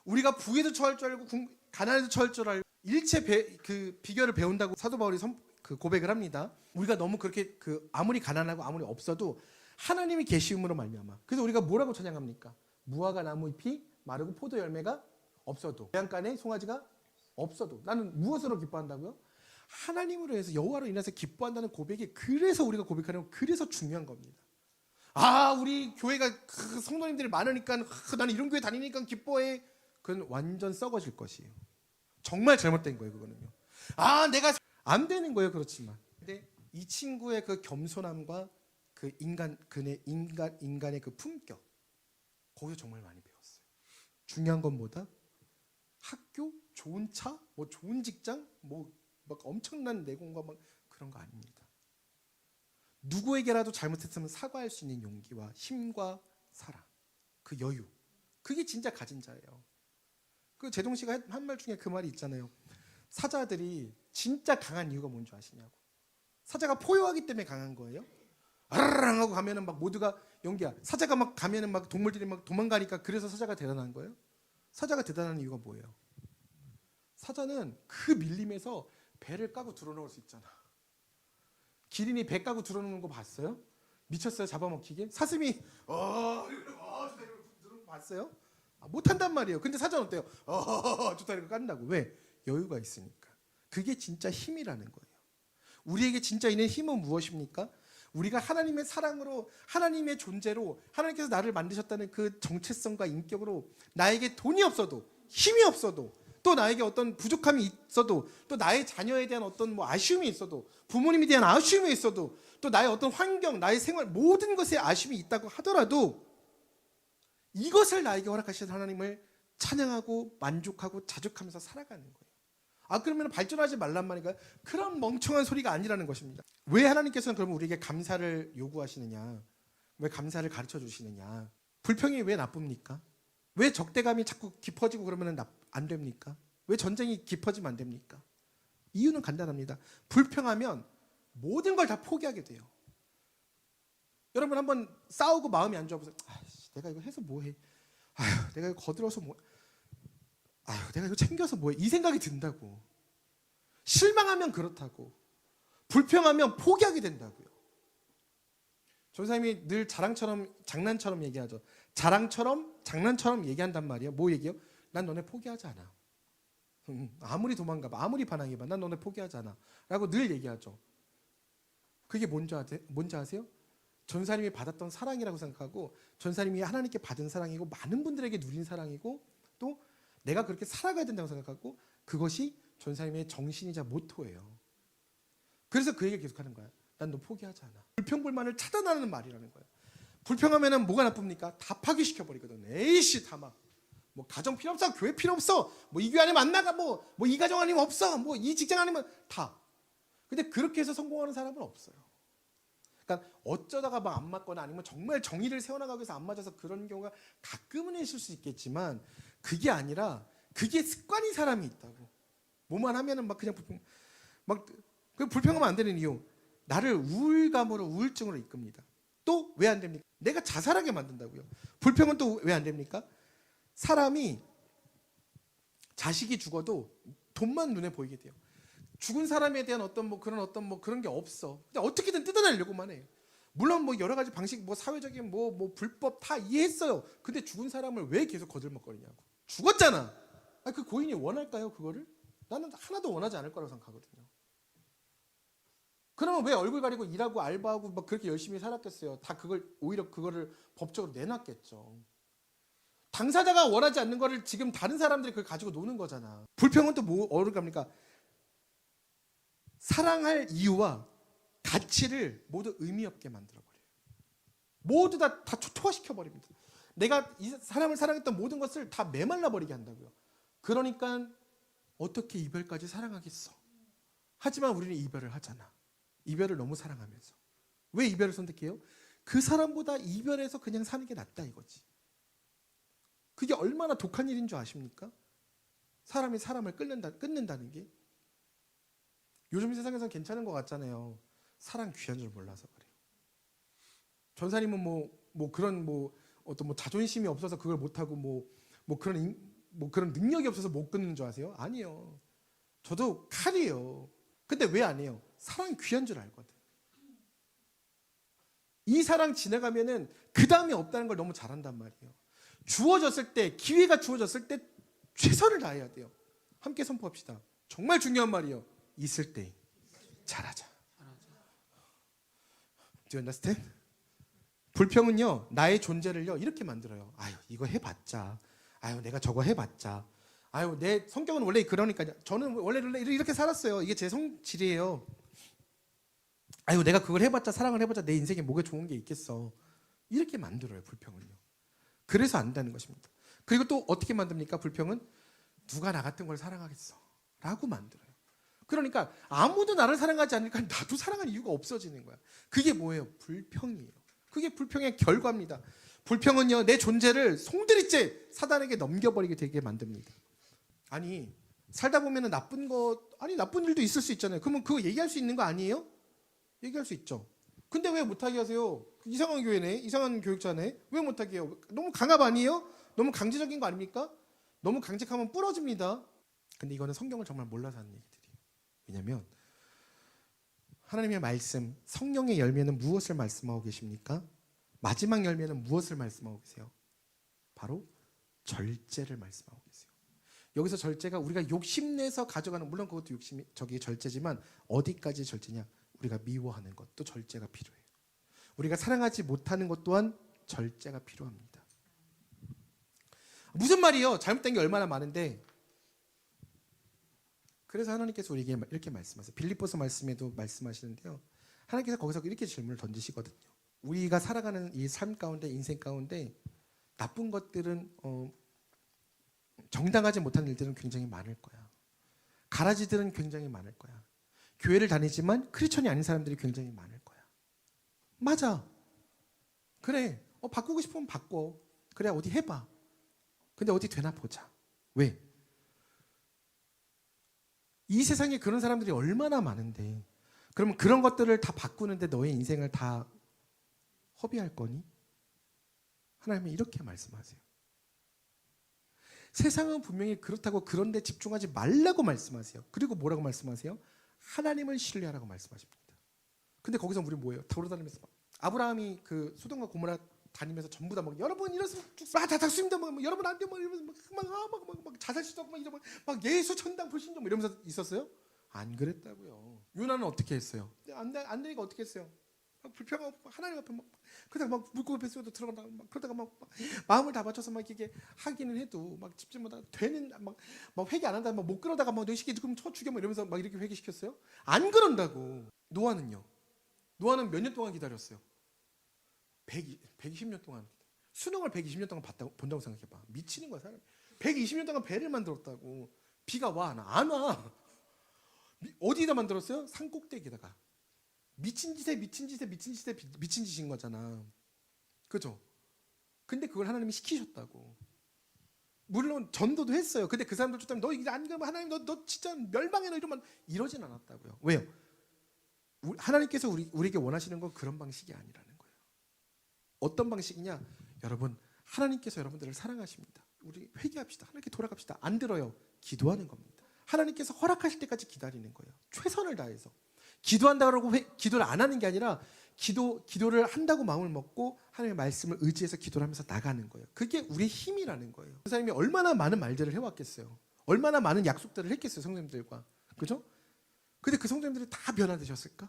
우리가 부에도 처할 줄 알고 가난에도 처할 줄 알고 일체 비결을 배운다고 사도 바울이 고백을 합니다. 우리가 너무 그렇게 아무리 가난하고 아무리 없어도 하나님이 계시음으로 말미암아. 그래서 우리가 뭐라고 찬양합니까? 무화과 나무 잎이 마르고 포도 열매가 없어도, 외양간에 송아지가 없어도 나는 무엇으로 기뻐한다고요? 하나님으로 해서 여호와로 인해서 기뻐한다는 고백이, 그래서 우리가 고백하는 건 그래서 중요한 겁니다. 우리 교회가 성도님들이 많으니까 나는 이런 교회 다니니까 기뻐해. 그건 완전 썩어질 것이에요. 정말 잘못된 거예요. 그거는요. 내가 안 되는 거예요. 그렇지만 근데 이 친구의 그 겸손함과 그 인간의 그 품격, 거기서 정말 많이 배웠어요. 중요한 건 뭐다? 학교, 좋은 차, 뭐 좋은 직장, 뭐 막 엄청난 내공과 막 그런 거 아닙니다. 누구에게라도 잘못했으면 사과할 수 있는 용기와 힘과 사랑, 그 여유, 그게 진짜 가진 자예요. 제동 씨가 한 말 중에 그 말이 있잖아요. 사자들이 진짜 강한 이유가 뭔지 아시냐고. 사자가 포효하기 때문에 강한 거예요. 아르르 하고 가면은 막 모두가, 연기야, 사자가 막 가면은 막 동물들이 막 도망가니까 그래서 사자가 대단한 거예요? 사자가 대단한 이유가 뭐예요? 사자는 그 밀림에서 배를 까고 들어놓을 수 있잖아. 기린이 배 까고 들어오는 거 봤어요? 미쳤어요? 잡아먹히게? 사슴이 좋다 이러고 들어오는 거 봤어요? 못한단 말이에요. 근데 사전 어때요? 좋다 이러고 깐다고. 왜? 여유가 있으니까. 그게 진짜 힘이라는 거예요. 우리에게 진짜 있는 힘은 무엇입니까? 우리가 하나님의 사랑으로, 하나님의 존재로, 하나님께서 나를 만드셨다는 그 정체성과 인격으로 나에게 돈이 없어도, 힘이 없어도, 또 나에게 어떤 부족함이 있어도, 또 나의 자녀에 대한 어떤 아쉬움이 있어도, 부모님에 대한 아쉬움이 있어도, 또 나의 어떤 환경, 나의 생활, 모든 것에 아쉬움이 있다고 하더라도 이것을 나에게 허락하신 하나님을 찬양하고 만족하고 자족하면서 살아가는 거예요. 그러면 발전하지 말란 말인가요? 그런 멍청한 소리가 아니라는 것입니다. 왜 하나님께서는 그러면 우리에게 감사를 요구하시느냐? 왜 감사를 가르쳐 주시느냐? 불평이 왜 나쁩니까? 왜 적대감이 자꾸 깊어지고 그러면 안 됩니까? 왜 전쟁이 깊어지면 안 됩니까? 이유는 간단합니다. 불평하면 모든 걸 다 포기하게 돼요. 여러분 한번 싸우고 마음이 안 좋아서 내가 이거 해서 뭐해? 내가 이거 거들어서 뭐? 내가 이거 챙겨서 뭐해? 이 생각이 든다고. 실망하면 그렇다고. 불평하면 포기하게 된다고요. 전사님이 늘 자랑처럼 장난처럼 얘기하죠. 자랑처럼 장난처럼 얘기한단 말이에요. 뭐 얘기해요? 난 너네 포기하지 않아. 아무리 도망가봐, 아무리 반항해봐, 난 너네 포기하지 않아 라고 늘 얘기하죠. 그게 뭔지 아세요? 전사님이 받았던 사랑이라고 생각하고, 전사님이 하나님께 받은 사랑이고, 많은 분들에게 누린 사랑이고, 또 내가 그렇게 살아가야 된다고 생각하고, 그것이 전사님의 정신이자 모토예요. 그래서 그 얘기를 계속하는 거야. 난 너 포기하지 않아. 불평불만을 차단하는 말이라는 거예요. 불평하면 뭐가 나쁩니까? 다 파괴시켜버리거든. 에이씨 다 막 가정 필요 없어, 교회 필요 없어, 이 교회 아니면 안 나가, 이 가정 아니면 없어, 이 직장 아니면 다. 근데 그렇게 해서 성공하는 사람은 없어요. 그러니까 어쩌다가 안 맞거나 아니면 정말 정의를 세워나가기 위해서 안 맞아서 그런 경우가 가끔은 있을 수 있겠지만, 그게 아니라 그게 습관인 사람이 있다고. 뭐만 하면은 그냥 불평하면 안 되는 이유, 나를 우울감으로, 우울증으로 이끕니다. 또 왜 안 됩니까? 내가 자살하게 만든다고요. 불평은 또 왜 안 됩니까? 사람이 자식이 죽어도 돈만 눈에 보이게 돼요. 죽은 사람에 대한 그런 게 없어. 근데 어떻게든 뜯어내려고만 해요. 물론 여러 가지 방식, 사회적인 불법 다 이해했어요. 근데 죽은 사람을 왜 계속 거들먹거리냐고. 죽었잖아. 그 고인이 원할까요, 그거를? 나는 하나도 원하지 않을 거라고 생각하거든요. 그러면 왜 얼굴 가리고 일하고 알바하고 그렇게 열심히 살았겠어요? 다 오히려 그거를 법적으로 내놨겠죠. 당사자가 원하지 않는 거를 지금 다른 사람들이 그걸 가지고 노는 거잖아. 불평은 또 어디로 갑니까? 사랑할 이유와 가치를 모두 의미 없게 만들어버려요. 모두 다 초토화시켜버립니다. 내가 이 사람을 사랑했던 모든 것을 다 메말라버리게 한다고요. 그러니까 어떻게 이별까지 사랑하겠어? 하지만 우리는 이별을 하잖아. 이별을 너무 사랑하면서. 왜 이별을 선택해요? 그 사람보다 이별해서 그냥 사는 게 낫다 이거지. 그게 얼마나 독한 일인 줄 아십니까? 사람이 사람을 끊는다는 게. 요즘 세상에서는 괜찮은 것 같잖아요. 사랑 귀한 줄 몰라서 그래요. 전사님은 그런 어떤 자존심이 없어서 그걸 못하고 그런 능력이 없어서 못 끊는 줄 아세요? 아니요. 저도 칼이에요. 근데 왜 안 해요? 사랑이 귀한 줄 알거든. 이 사랑 지나가면은 그 다음에 없다는 걸 너무 잘한단 말이에요. 주어졌을 때, 기회가 주어졌을 때 최선을 다해야 돼요. 함께 선포합시다. 정말 중요한 말이에요. 있을 때 잘하자. Do you understand? 불평은요, 나의 존재를요 이렇게 만들어요. 이거 해봤자, 내가 저거 해봤자, 내 성격은 원래 그러니까요. 저는 원래 이렇게 살았어요. 이게 제 성질이에요. 내가 그걸 해봤자, 사랑을 해봤자 내 인생에 뭐가 좋은 게 있겠어. 이렇게 만들어요, 불평은요. 그래서 안 된다는 것입니다. 그리고 또 어떻게 만듭니까? 불평은 누가 나 같은 걸 사랑하겠어 라고 만들어요. 그러니까 아무도 나를 사랑하지 않으니까 나도 사랑할 이유가 없어지는 거야. 그게 뭐예요? 불평이에요. 그게 불평의 결과입니다. 불평은요, 내 존재를 송두리째 사단에게 넘겨버리게 되게 만듭니다. 살다 보면 나쁜 일도 있을 수 있잖아요. 그러면 그거 얘기할 수 있는 거 아니에요? 얘기할 수 있죠. 근데 왜 못하게 하세요? 이상한 교회네, 이상한 교육자네. 왜 못하게 해요? 너무 강압 아니에요? 너무 강제적인 거 아닙니까? 너무 강직하면 부러집니다. 근데 이거는 성경을 정말 몰라서 하는 얘기들이에요. 왜냐하면 하나님의 말씀, 성령의 열매는 무엇을 말씀하고 계십니까? 마지막 열매는 무엇을 말씀하고 계세요? 바로 절제를 말씀하고 계세요. 여기서 절제가 우리가 욕심내서 가져가는, 물론 그것도 욕심이 저기 절제지만 어디까지 절제냐? 우리가 미워하는 것도 절제가 필요해요. 우리가 사랑하지 못하는 것 또한 절제가 필요합니다. 무슨 말이요? 잘못된 게 얼마나 많은데. 그래서 하나님께서 우리에게 이렇게 말씀하세요. 빌립보서 말씀에도 말씀하시는데요. 하나님께서 거기서 이렇게 질문을 던지시거든요. 우리가 살아가는 이 삶 가운데, 인생 가운데 나쁜 것들은 정당하지 못한 일들은 굉장히 많을 거야. 가라지들은 굉장히 많을 거야. 교회를 다니지만 크리스천이 아닌 사람들이 굉장히 많을 거야. 맞아. 그래. 바꾸고 싶으면 바꿔. 그래, 어디 해봐. 근데 어디 되나 보자. 왜? 이 세상에 그런 사람들이 얼마나 많은데, 그러면 그런 것들을 다 바꾸는데 너의 인생을 다 허비할 거니? 하나님은 이렇게 말씀하세요. 세상은 분명히 그렇다고 그런 데 집중하지 말라고 말씀하세요. 그리고 뭐라고 말씀하세요? 하나님을 신뢰하라고 말씀하십니다. 근데 거기서 우리 뭐예요? 돌아다니면서 아브라함이 그 소돔과 고모라 다니면서 전부 다 막 여러분 이러면 다 죽습니다. 막 여러분 안 돼. 막 이러면서 막 자살 시도하고 막 이러면 막 예수 천당 불신종 이러면서 있었어요? 안 그랬다고요. 요나는 어떻게 했어요? 안 되니까 어떻게 했어요? 막 불평하고 하나님 앞에 막 그러다가 막 물고기 뱃속에도 들어간다 막 그러다가 막 마음을 다 맞춰서 막 이게 하기는 해도 막 집중하다가 되는 막 회개 안 한다 막 못 그러다가 막 너 시키 지금 쳐 죽여 막 이러면서 막 이렇게 회개시켰어요? 안 그런다고. 노아는요. 노아는 몇 년 동안 기다렸어요? 120년 동안. 수능을 120년 동안 본다고 생각해봐. 미치는 거야 사람. 120년 동안 배를 만들었다고. 비가 와? 안 와. 어디다 만들었어요? 산 꼭대기에다가. 미친 짓인 거잖아. 그죠? 근데 그걸 하나님이 시키셨다고. 물론 전도도 했어요. 근데 그 사람들 쫓다면 너 이게 안 그러면 하나님 너 진짜 멸망해 너 이러면 이러진 않았다고요. 왜요? 하나님께서 우리에게 원하시는 건 그런 방식이 아니라는 거예요. 어떤 방식이냐? 여러분, 하나님께서 여러분들을 사랑하십니다. 우리 회개합시다. 하나님께 돌아갑시다. 안 들어요. 기도하는 겁니다. 하나님께서 허락하실 때까지 기다리는 거예요. 최선을 다해서. 기도한다고 기도를 안 하는 게 아니라 기도를 한다고 마음을 먹고 하나님의 말씀을 의지해서 기도를 하면서 나가는 거예요. 그게 우리의 힘이라는 거예요. 선생님이 얼마나 많은 말들을 해왔겠어요. 얼마나 많은 약속들을 했겠어요. 성도님들과. 그죠? 근데 그 성도님들이 다 변화되셨을까?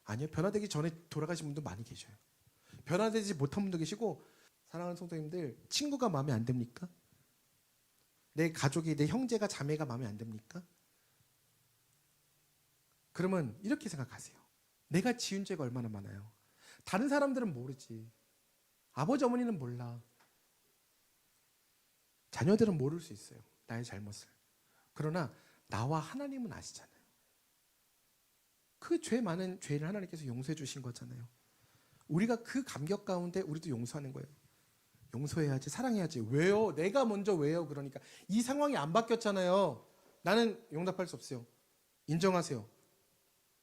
아니요. 변화되기 전에 돌아가신 분도 많이 계셔요. 변화되지 못한 분도 계시고. 사랑하는 성도님들, 친구가 마음에 안 듭니까? 내 가족이, 내 형제가, 자매가 마음에 안 듭니까? 그러면 이렇게 생각하세요. 내가 지은 죄가 얼마나 많아요. 다른 사람들은 모르지. 아버지 어머니는 몰라. 자녀들은 모를 수 있어요. 나의 잘못을. 그러나 나와 하나님은 아시잖아요. 그 죄 많은 죄를 하나님께서 용서해 주신 거잖아요. 우리가 그 감격 가운데 우리도 용서하는 거예요. 용서해야지, 사랑해야지. 왜요? 내가 먼저 왜요? 그러니까 이 상황이 안 바뀌었잖아요. 나는 용납할 수 없어요. 인정하세요.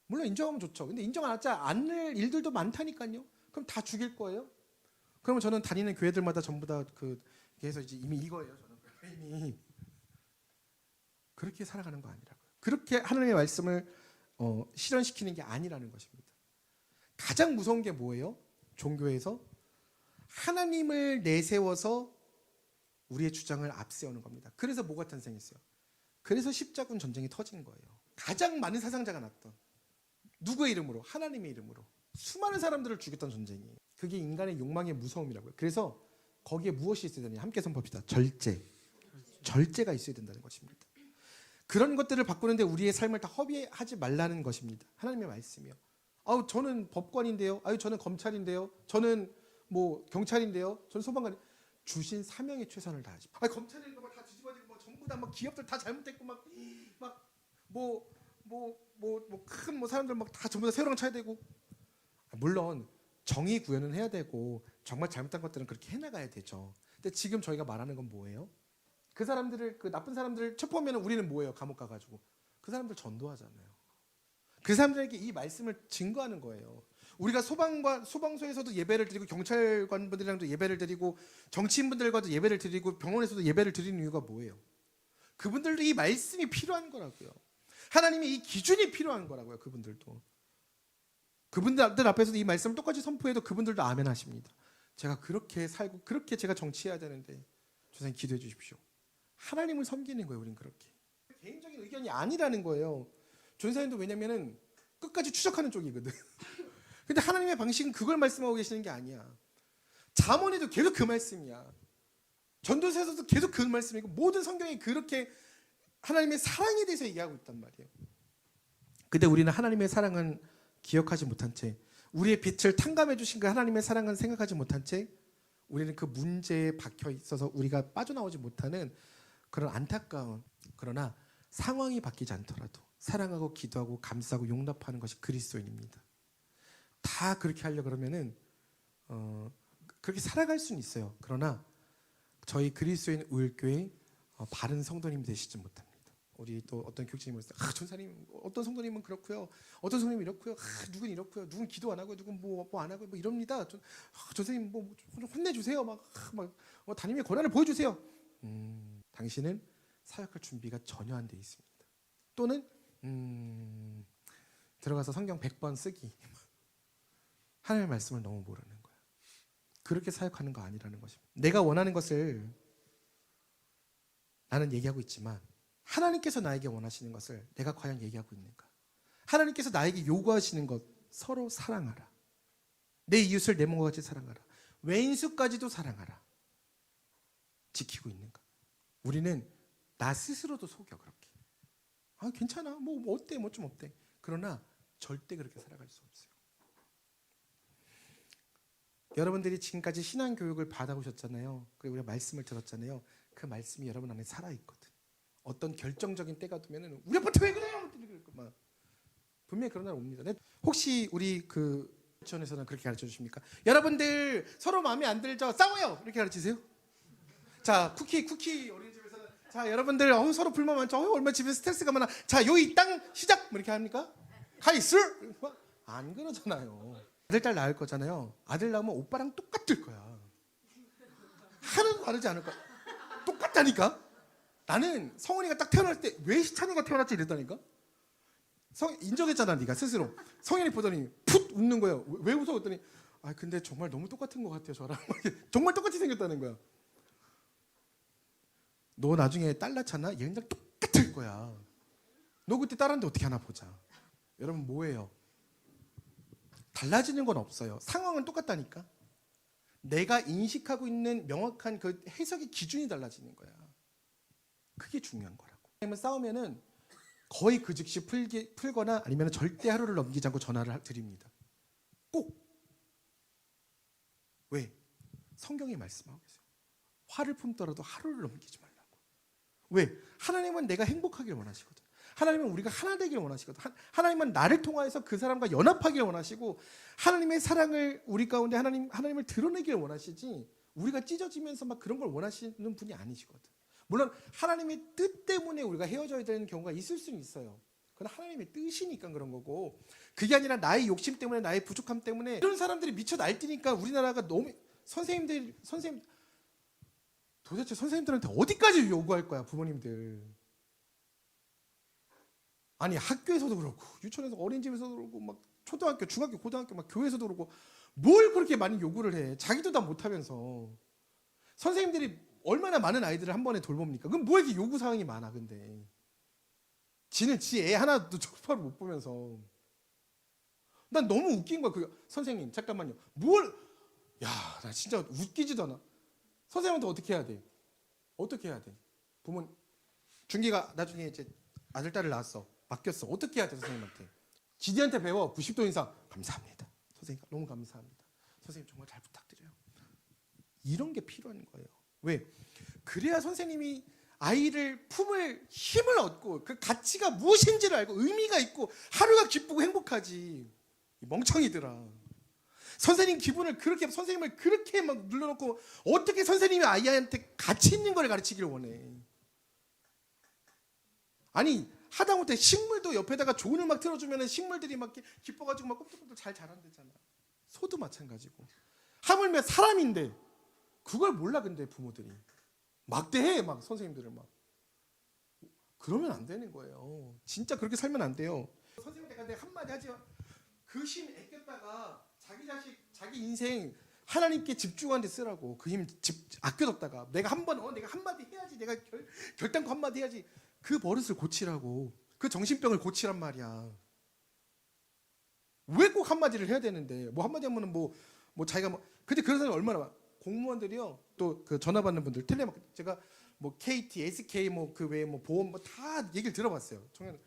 물론 인정하면 좋죠. 근데 인정 안 하자 않을 일들도 많다니까요. 그럼 다 죽일 거예요? 그러면 저는 다니는 교회들마다 전부 다 그래서 이제 이미 이거예요. 저는 이미 그렇게 살아가는 거 아니라고요. 그렇게 하나님의 말씀을 실현시키는 게 아니라는 것입니다. 가장 무서운 게 뭐예요? 종교에서 하나님을 내세워서 우리의 주장을 앞세우는 겁니다. 그래서 뭐가 탄생했어요? 그래서 십자군 전쟁이 터진 거예요. 가장 많은 사상자가 났던 누구의 이름으로? 하나님의 이름으로 수많은 사람들을 죽였던 전쟁이에요. 그게 인간의 욕망의 무서움이라고요. 그래서 거기에 무엇이 있어야 되냐? 함께 선포합시다. 절제가 있어야 된다는 것입니다. 그런 것들을 바꾸는데 우리의 삶을 다 허비하지 말라는 것입니다. 하나님의 말씀이요. 저는 법관인데요. 저는 검찰인데요. 저는 뭐 경찰인데요. 저는 소방관. 주신 사명에 최선을 다하지. 검찰인 거 다 뒤집어지고 전부 다 막 기업들 다 잘못됐고 큰 사람들 막 다 전부 다 세우랑 차야 되고. 물론 정의 구현은 해야 되고 정말 잘못한 것들은 그렇게 해나가야 되죠. 근데 지금 저희가 말하는 건 뭐예요? 그 사람들을, 그 나쁜 사람들을 첩보하면 우리는 뭐예요? 감옥 가가지고 그 사람들 전도하잖아요. 그 사람들에게 이 말씀을 증거하는 거예요. 우리가 소방서에서도 예배를 드리고 경찰관분들이랑도 예배를 드리고 정치인분들과도 예배를 드리고 병원에서도 예배를 드리는 이유가 뭐예요? 그분들도 이 말씀이 필요한 거라고요. 하나님의 이 기준이 필요한 거라고요. 그분들도. 그분들 앞에서도 이 말씀을 똑같이 선포해도 그분들도 아멘 하십니다. 제가 그렇게 살고 그렇게 제가 정치해야 되는데 조사님 기도해 주십시오. 하나님을 섬기는 거예요. 우린 그렇게. 개인적인 의견이 아니라는 거예요. 전사님도 왜냐면은 끝까지 추적하는 쪽이거든. 근데 하나님의 방식은 그걸 말씀하고 계시는 게 아니야. 잠언에도 계속 그 말씀이야. 전도서에서도 계속 그 말씀이고 모든 성경이 그렇게 하나님의 사랑에 대해서 얘기하고 있단 말이에요. 근데 우리는 하나님의 사랑은 기억하지 못한 채, 우리의 빛을 탕감해 주신 그 하나님의 사랑은 생각하지 못한 채 우리는 그 문제에 박혀 있어서 우리가 빠져나오지 못하는 그런 안타까운, 그러나 상황이 바뀌지 않더라도 사랑하고 기도하고 감싸고 용납하는 것이 그리스도인입니다. 다 그렇게 하려 그러면은 그렇게 살아갈 수는 있어요. 그러나 저희 그리스도인 우일교회 바른 성도님 되시지 못합니다. 우리 또 어떤 교육자님을 전사님 어떤 성도님은 그렇고요, 어떤 성도님은 이렇고요, 누군 이렇고요, 누군 기도 안 하고요, 누군 뭐 안 하고요, 뭐 이럽니다. 전사님 뭐 혼내주세요, 막 담임의 권한을 보여주세요. 당신은 사역할 준비가 전혀 안 돼 있습니다. 또는 들어가서 성경 100번 쓰기, 하나님의 말씀을 너무 모르는 거야. 그렇게 사역하는 거 아니라는 것입니다. 내가 원하는 것을 나는 얘기하고 있지만 하나님께서 나에게 원하시는 것을 내가 과연 얘기하고 있는가? 하나님께서 나에게 요구하시는 것, 서로 사랑하라. 내 이웃을 내 몸과 같이 사랑하라. 왼수까지도 사랑하라. 지키고 있는가? 우리는 나 스스로도 속여 그렇게. 괜찮아. 뭐 어때? 뭐 좀 어때? 그러나 절대 그렇게 살아갈 수 없어요. 여러분들이 지금까지 신앙 교육을 받아오셨잖아요. 그리고 우리가 말씀을 들었잖아요. 그 말씀이 여러분 안에 살아 있거든. 어떤 결정적인 때가 되면은 우리 아빠한테 왜 그래요? 막 분명히 그런 날 옵니다. 혹시 우리 그 유치원에서는 그렇게 가르쳐 주십니까? 여러분들 서로 마음에 안 들죠? 싸워요. 이렇게 가르치세요? 자, 쿠키 어린이집에서는 자, 여러분들 서로 불만 많죠? 얼마 집에서 스트레스가 많아. 자, 요이 땅 시작. 뭐 이렇게 합니까? 가이스? 안 그러잖아요. 아들 딸 낳을 거잖아요. 아들 낳으면 오빠랑 똑같을 거야. 하나도 다르지 않을 거야. 똑같다니까. 나는 성훈이가 딱 태어날 때 왜 희찬이가 태어났지 이랬다니까. 인정했잖아 네가 스스로. 성현이 보더니 풋 웃는 거야. 왜 웃어? 그랬더니 근데 정말 너무 똑같은 것 같아요 저랑. 정말 똑같이 생겼다는 거야. 너 나중에 딸 낳잖아. 얘랑 똑같을 거야. 너 그때 딸한테 어떻게 하나 보자. 여러분 뭐예요? 달라지는 건 없어요. 상황은 똑같다니까. 내가 인식하고 있는 명확한 그 해석의 기준이 달라지는 거야. 그게 중요한 거라고. 싸우면은 거의 그 즉시 풀거나 아니면 절대 하루를 넘기지 않고 전화를 드립니다. 꼭. 왜? 성경이 말씀하고 계세요. 화를 품더라도 하루를 넘기지 말라고. 왜? 하나님은 내가 행복하길 원하시거든. 하나님은 우리가 하나 되길 원하시거든. 하나님은 나를 통하여서 그 사람과 연합하길 원하시고 하나님의 사랑을 우리 가운데 하나님을 드러내길 원하시지 우리가 찢어지면서 막 그런 걸 원하시는 분이 아니시거든. 물론 하나님의 뜻 때문에 우리가 헤어져야 되는 경우가 있을 수는 있어요. 그건 하나님의 뜻이니까 그런 거고 그게 아니라 나의 욕심 때문에 나의 부족함 때문에 이런 사람들이 미쳐 날뛰니까 우리나라가 너무 선생님 도대체 선생님들한테 어디까지 요구할 거야 부모님들. 아니 학교에서도 그렇고 유치원에서 어린이집에서도 그렇고 막 초등학교 중학교 고등학교 막 교회에서도 그렇고 뭘 그렇게 많이 요구를 해. 자기도 다 못하면서. 선생님들이 얼마나 많은 아이들을 한 번에 돌봅니까? 그럼 뭐 이렇게 요구사항이 많아 근데. 지는 지 애 하나도 똑바로 못 보면서. 난 너무 웃긴 거야. 선생님 잠깐만요. 나 진짜 웃기지도 않아. 선생님한테 어떻게 해야 돼? 어떻게 해야 돼? 부모님 준기가 나중에 이제 아들 딸을 낳았어. 맡겼어. 어떻게 해야 돼 선생님한테? 지디한테 배워. 90도 인상. 감사합니다. 선생님 너무 감사합니다. 선생님 정말 잘 부탁드려요. 이런 게 필요한 거예요. 왜? 그래야 선생님이 아이를 품을 힘을 얻고 그 가치가 무엇인지를 알고 의미가 있고 하루가 기쁘고 행복하지. 이 멍청이들아. 선생님을 그렇게 막 눌러놓고 어떻게 선생님이 아이한테 가치 있는 걸 가르치기를 원해. 아니 하다못해 식물도 옆에다가 좋은 음악 틀어주면 식물들이 막 기뻐가지고 막 꼼짝꼼짝 잘 자란대잖아. 소도 마찬가지고. 하물며 사람인데 그걸 몰라 근데 부모들이. 막대해 막 선생님들을 막. 그러면 안 되는 거예요. 진짜 그렇게 살면 안 돼요. 선생님한테 내가 한마디 하지 마. 그 힘 아꼈다가 자기 자식, 자기 인생 하나님께 집중하는 데 쓰라고. 그 힘 아껴뒀다가 내가 내가 한마디 해야지, 내가 결단코 한마디 해야지. 그 버릇을 고치라고. 그 정신병을 고치란 말이야. 왜 꼭 한마디를 해야 되는데? 뭐 한마디 하면은 뭐 자기가 근데 그런 사람이 얼마나 많아. 공무원들이요. 또 그 전화 받는 분들 제가 뭐 KT, SK 뭐 그 외에 뭐 보험 뭐 다 얘기를 들어봤어요. 정말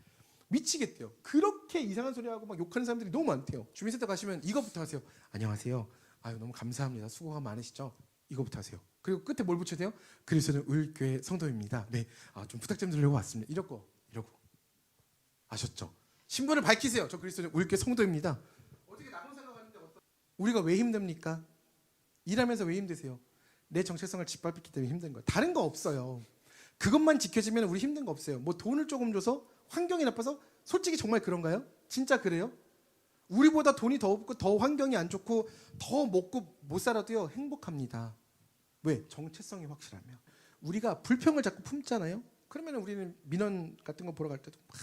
미치겠대요. 그렇게 이상한 소리 하고 막 욕하는 사람들이 너무 많대요. 주민센터 가시면 이거부터 하세요. 안녕하세요. 아유 너무 감사합니다. 수고가 많으시죠. 이거부터 하세요. 그리고 끝에 뭘 붙여야 돼요? 그리스도는 을교회 성도입니다. 네, 좀 부탁 좀 드리려고 왔습니다. 이러고 아셨죠? 신분을 밝히세요. 저 그리스도는 을교회 성도입니다. 어떻게 나쁜 생각하는데 우리가 왜 힘듭니까? 일하면서 왜 힘드세요? 내 정체성을 짓밟기 때문에 힘든 거예요. 다른 거 없어요. 그것만 지켜지면 우리 힘든 거 없어요. 뭐 돈을 조금 줘서 환경이 나빠서, 솔직히 정말 그런가요? 진짜 그래요? 우리보다 돈이 더 없고 더 환경이 안 좋고 더 먹고 못 살아도요 행복합니다. 왜? 정체성이 확실하면. 우리가 불평을 자꾸 품잖아요. 그러면 우리는 민원 같은 거 보러 갈 때도 막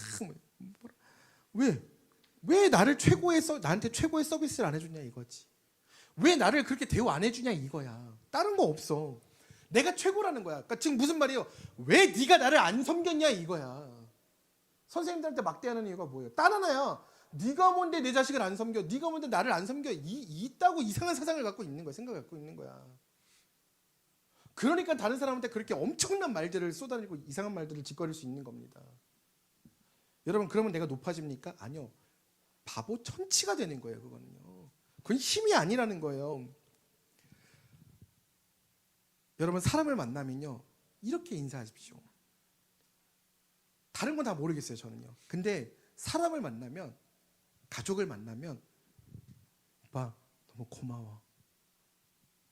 왜 나한테 최고의 서비스를 안 해주냐 이거지. 왜 나를 그렇게 대우 안 해주냐 이거야. 다른 거 없어. 내가 최고라는 거야. 그러니까 지금 무슨 말이에요? 왜 네가 나를 안 섬겼냐 이거야. 선생님들한테 막대하는 이유가 뭐예요? 딴 하나야. 네가 뭔데 내 자식을 안 섬겨? 네가 뭔데 나를 안 섬겨? 있다고 이상한 사상을 갖고 있는 거야. 생각을 갖고 있는 거야. 그러니까 다른 사람한테 그렇게 엄청난 말들을 쏟아내고 이상한 말들을 짓거릴 수 있는 겁니다. 여러분, 그러면 내가 높아집니까? 아니요. 바보 천치가 되는 거예요. 그거는요. 그건 힘이 아니라는 거예요. 여러분, 사람을 만나면요 이렇게 인사하십시오. 다른 건 다 모르겠어요, 저는요. 근데 사람을 만나면, 가족을 만나면, 오빠 너무 고마워,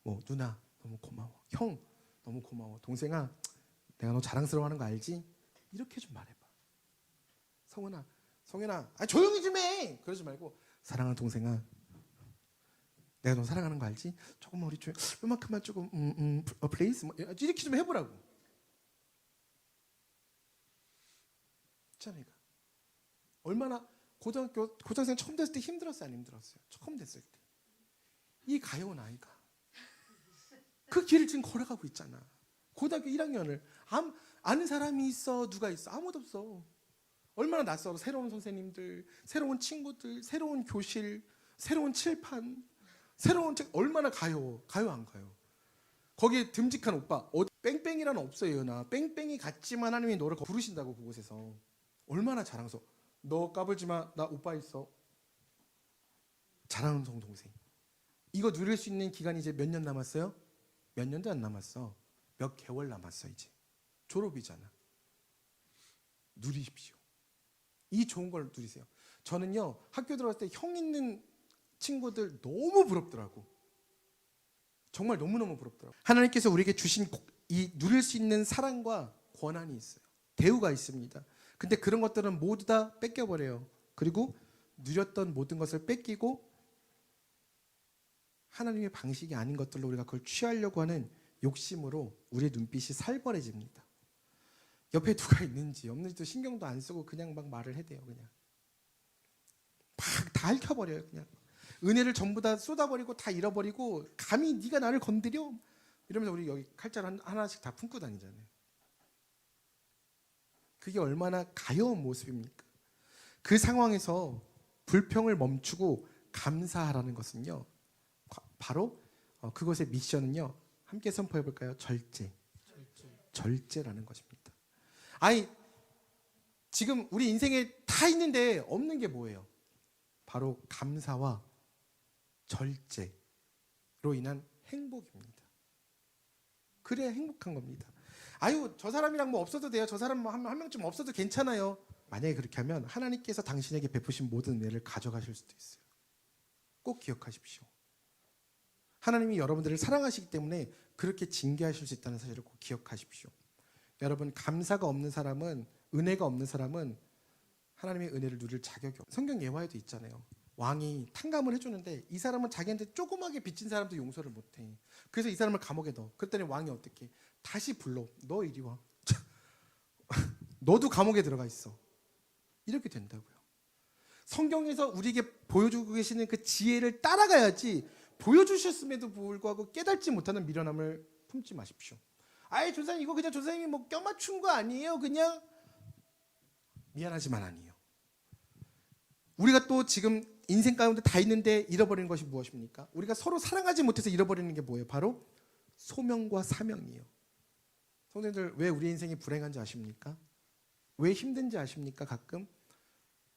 뭐 누나 너무 고마워, 형 너무 고마워, 동생아 내가 너 자랑스러워하는 거 알지? 이렇게 좀 말해봐. 성현아 조용히 좀 해. 그러지 말고, 사랑하는 동생아 내가 너 사랑하는 거 알지? 조금만 우리 요만큼만 조금 플레이스 이렇게 좀 해보라고. 있잖아요. 얼마나 고등학생 처음 됐을 때 힘들었어요, 안 힘들었어요? 처음 됐을 때. 이 가여운 아이가 그 길을 지금 걸어가고 있잖아. 고등학교 1학년을 아는 사람이 있어? 누가 있어? 아무도 없어. 얼마나 낯설어. 새로운 선생님들, 새로운 친구들, 새로운 교실, 새로운 칠판, 새로운 책. 얼마나 가여워. 안 가요? 거기에 듬직한 오빠, 뺑뺑이라는 없어요. 나 뺑뺑이 같지만 하나님이 너를 부르신다고. 그곳에서 얼마나 자랑스러워. 너 까불지 마, 나 오빠 있어. 자랑하는 동생. 이거 누릴 수 있는 기간이 이제 몇 년 남았어요? 몇 년도 안 남았어. 몇 개월 남았어. 이제 졸업이잖아. 누리십시오. 이 좋은 걸 누리세요. 저는요 학교 들어갔을 때 형 있는 친구들 너무 부럽더라고. 정말 너무너무 부럽더라고. 하나님께서 우리에게 주신 이 누릴 수 있는 사랑과 권한이 있어요. 대우가 있습니다. 근데 그런 것들은 모두 다 뺏겨버려요. 그리고 누렸던 모든 것을 뺏기고 하나님의 방식이 아닌 것들로 우리가 그걸 취하려고 하는 욕심으로 우리의 눈빛이 살벌해집니다. 옆에 누가 있는지 없는지도 신경도 안 쓰고 그냥 막 말을 해대요. 그냥 막 다 핥혀버려요. 그냥 은혜를 전부 다 쏟아버리고 다 잃어버리고, 감히 네가 나를 건드려? 이러면서 우리 여기 칼자루 하나씩 다 품고 다니잖아요. 그게 얼마나 가여운 모습입니까? 그 상황에서 불평을 멈추고 감사하라는 것은요, 바로 그것의 미션은요, 함께 선포해 볼까요? 절제라는 것입니다. 아니, 지금 우리 인생에 다 있는데 없는 게 뭐예요? 바로 감사와 절제로 인한 행복입니다. 그래야 행복한 겁니다. 아유, 저 사람이랑 뭐 없어도 돼요. 저 사람 한 명쯤 없어도 괜찮아요. 만약에 그렇게 하면 하나님께서 당신에게 베푸신 모든 은혜를 가져가실 수도 있어요. 꼭 기억하십시오. 하나님이 여러분들을 사랑하시기 때문에 그렇게 징계하실 수 있다는 사실을 꼭 기억하십시오. 여러분, 감사가 없는 사람은, 은혜가 없는 사람은 하나님의 은혜를 누릴 자격이 없어요. 성경 예화에도 있잖아요. 왕이 탕감을 해주는데 이 사람은 자기한테 조그맣게 빚진 사람도 용서를 못해. 그래서 이 사람을 감옥에 넣어. 그랬더니 왕이 어떻게? 다시 불러. 너 이리 와. 너도 감옥에 들어가 있어. 이렇게 된다고요. 성경에서 우리에게 보여주고 계시는 그 지혜를 따라가야지 보여주셨음에도 불구하고 깨닫지 못하는 미련함을 품지 마십시오. 아예 조사님 이거 그냥 조사님이 뭐 껴맞춘 거 아니에요? 그냥 미안하지만 아니에요. 우리가 또 지금 인생 가운데 다 있는데 잃어버리는 것이 무엇입니까? 우리가 서로 사랑하지 못해서 잃어버리는 게 뭐예요? 바로 소명과 사명이에요. 성도님들 왜 우리 인생이 불행한지 아십니까? 왜 힘든지 아십니까? 가끔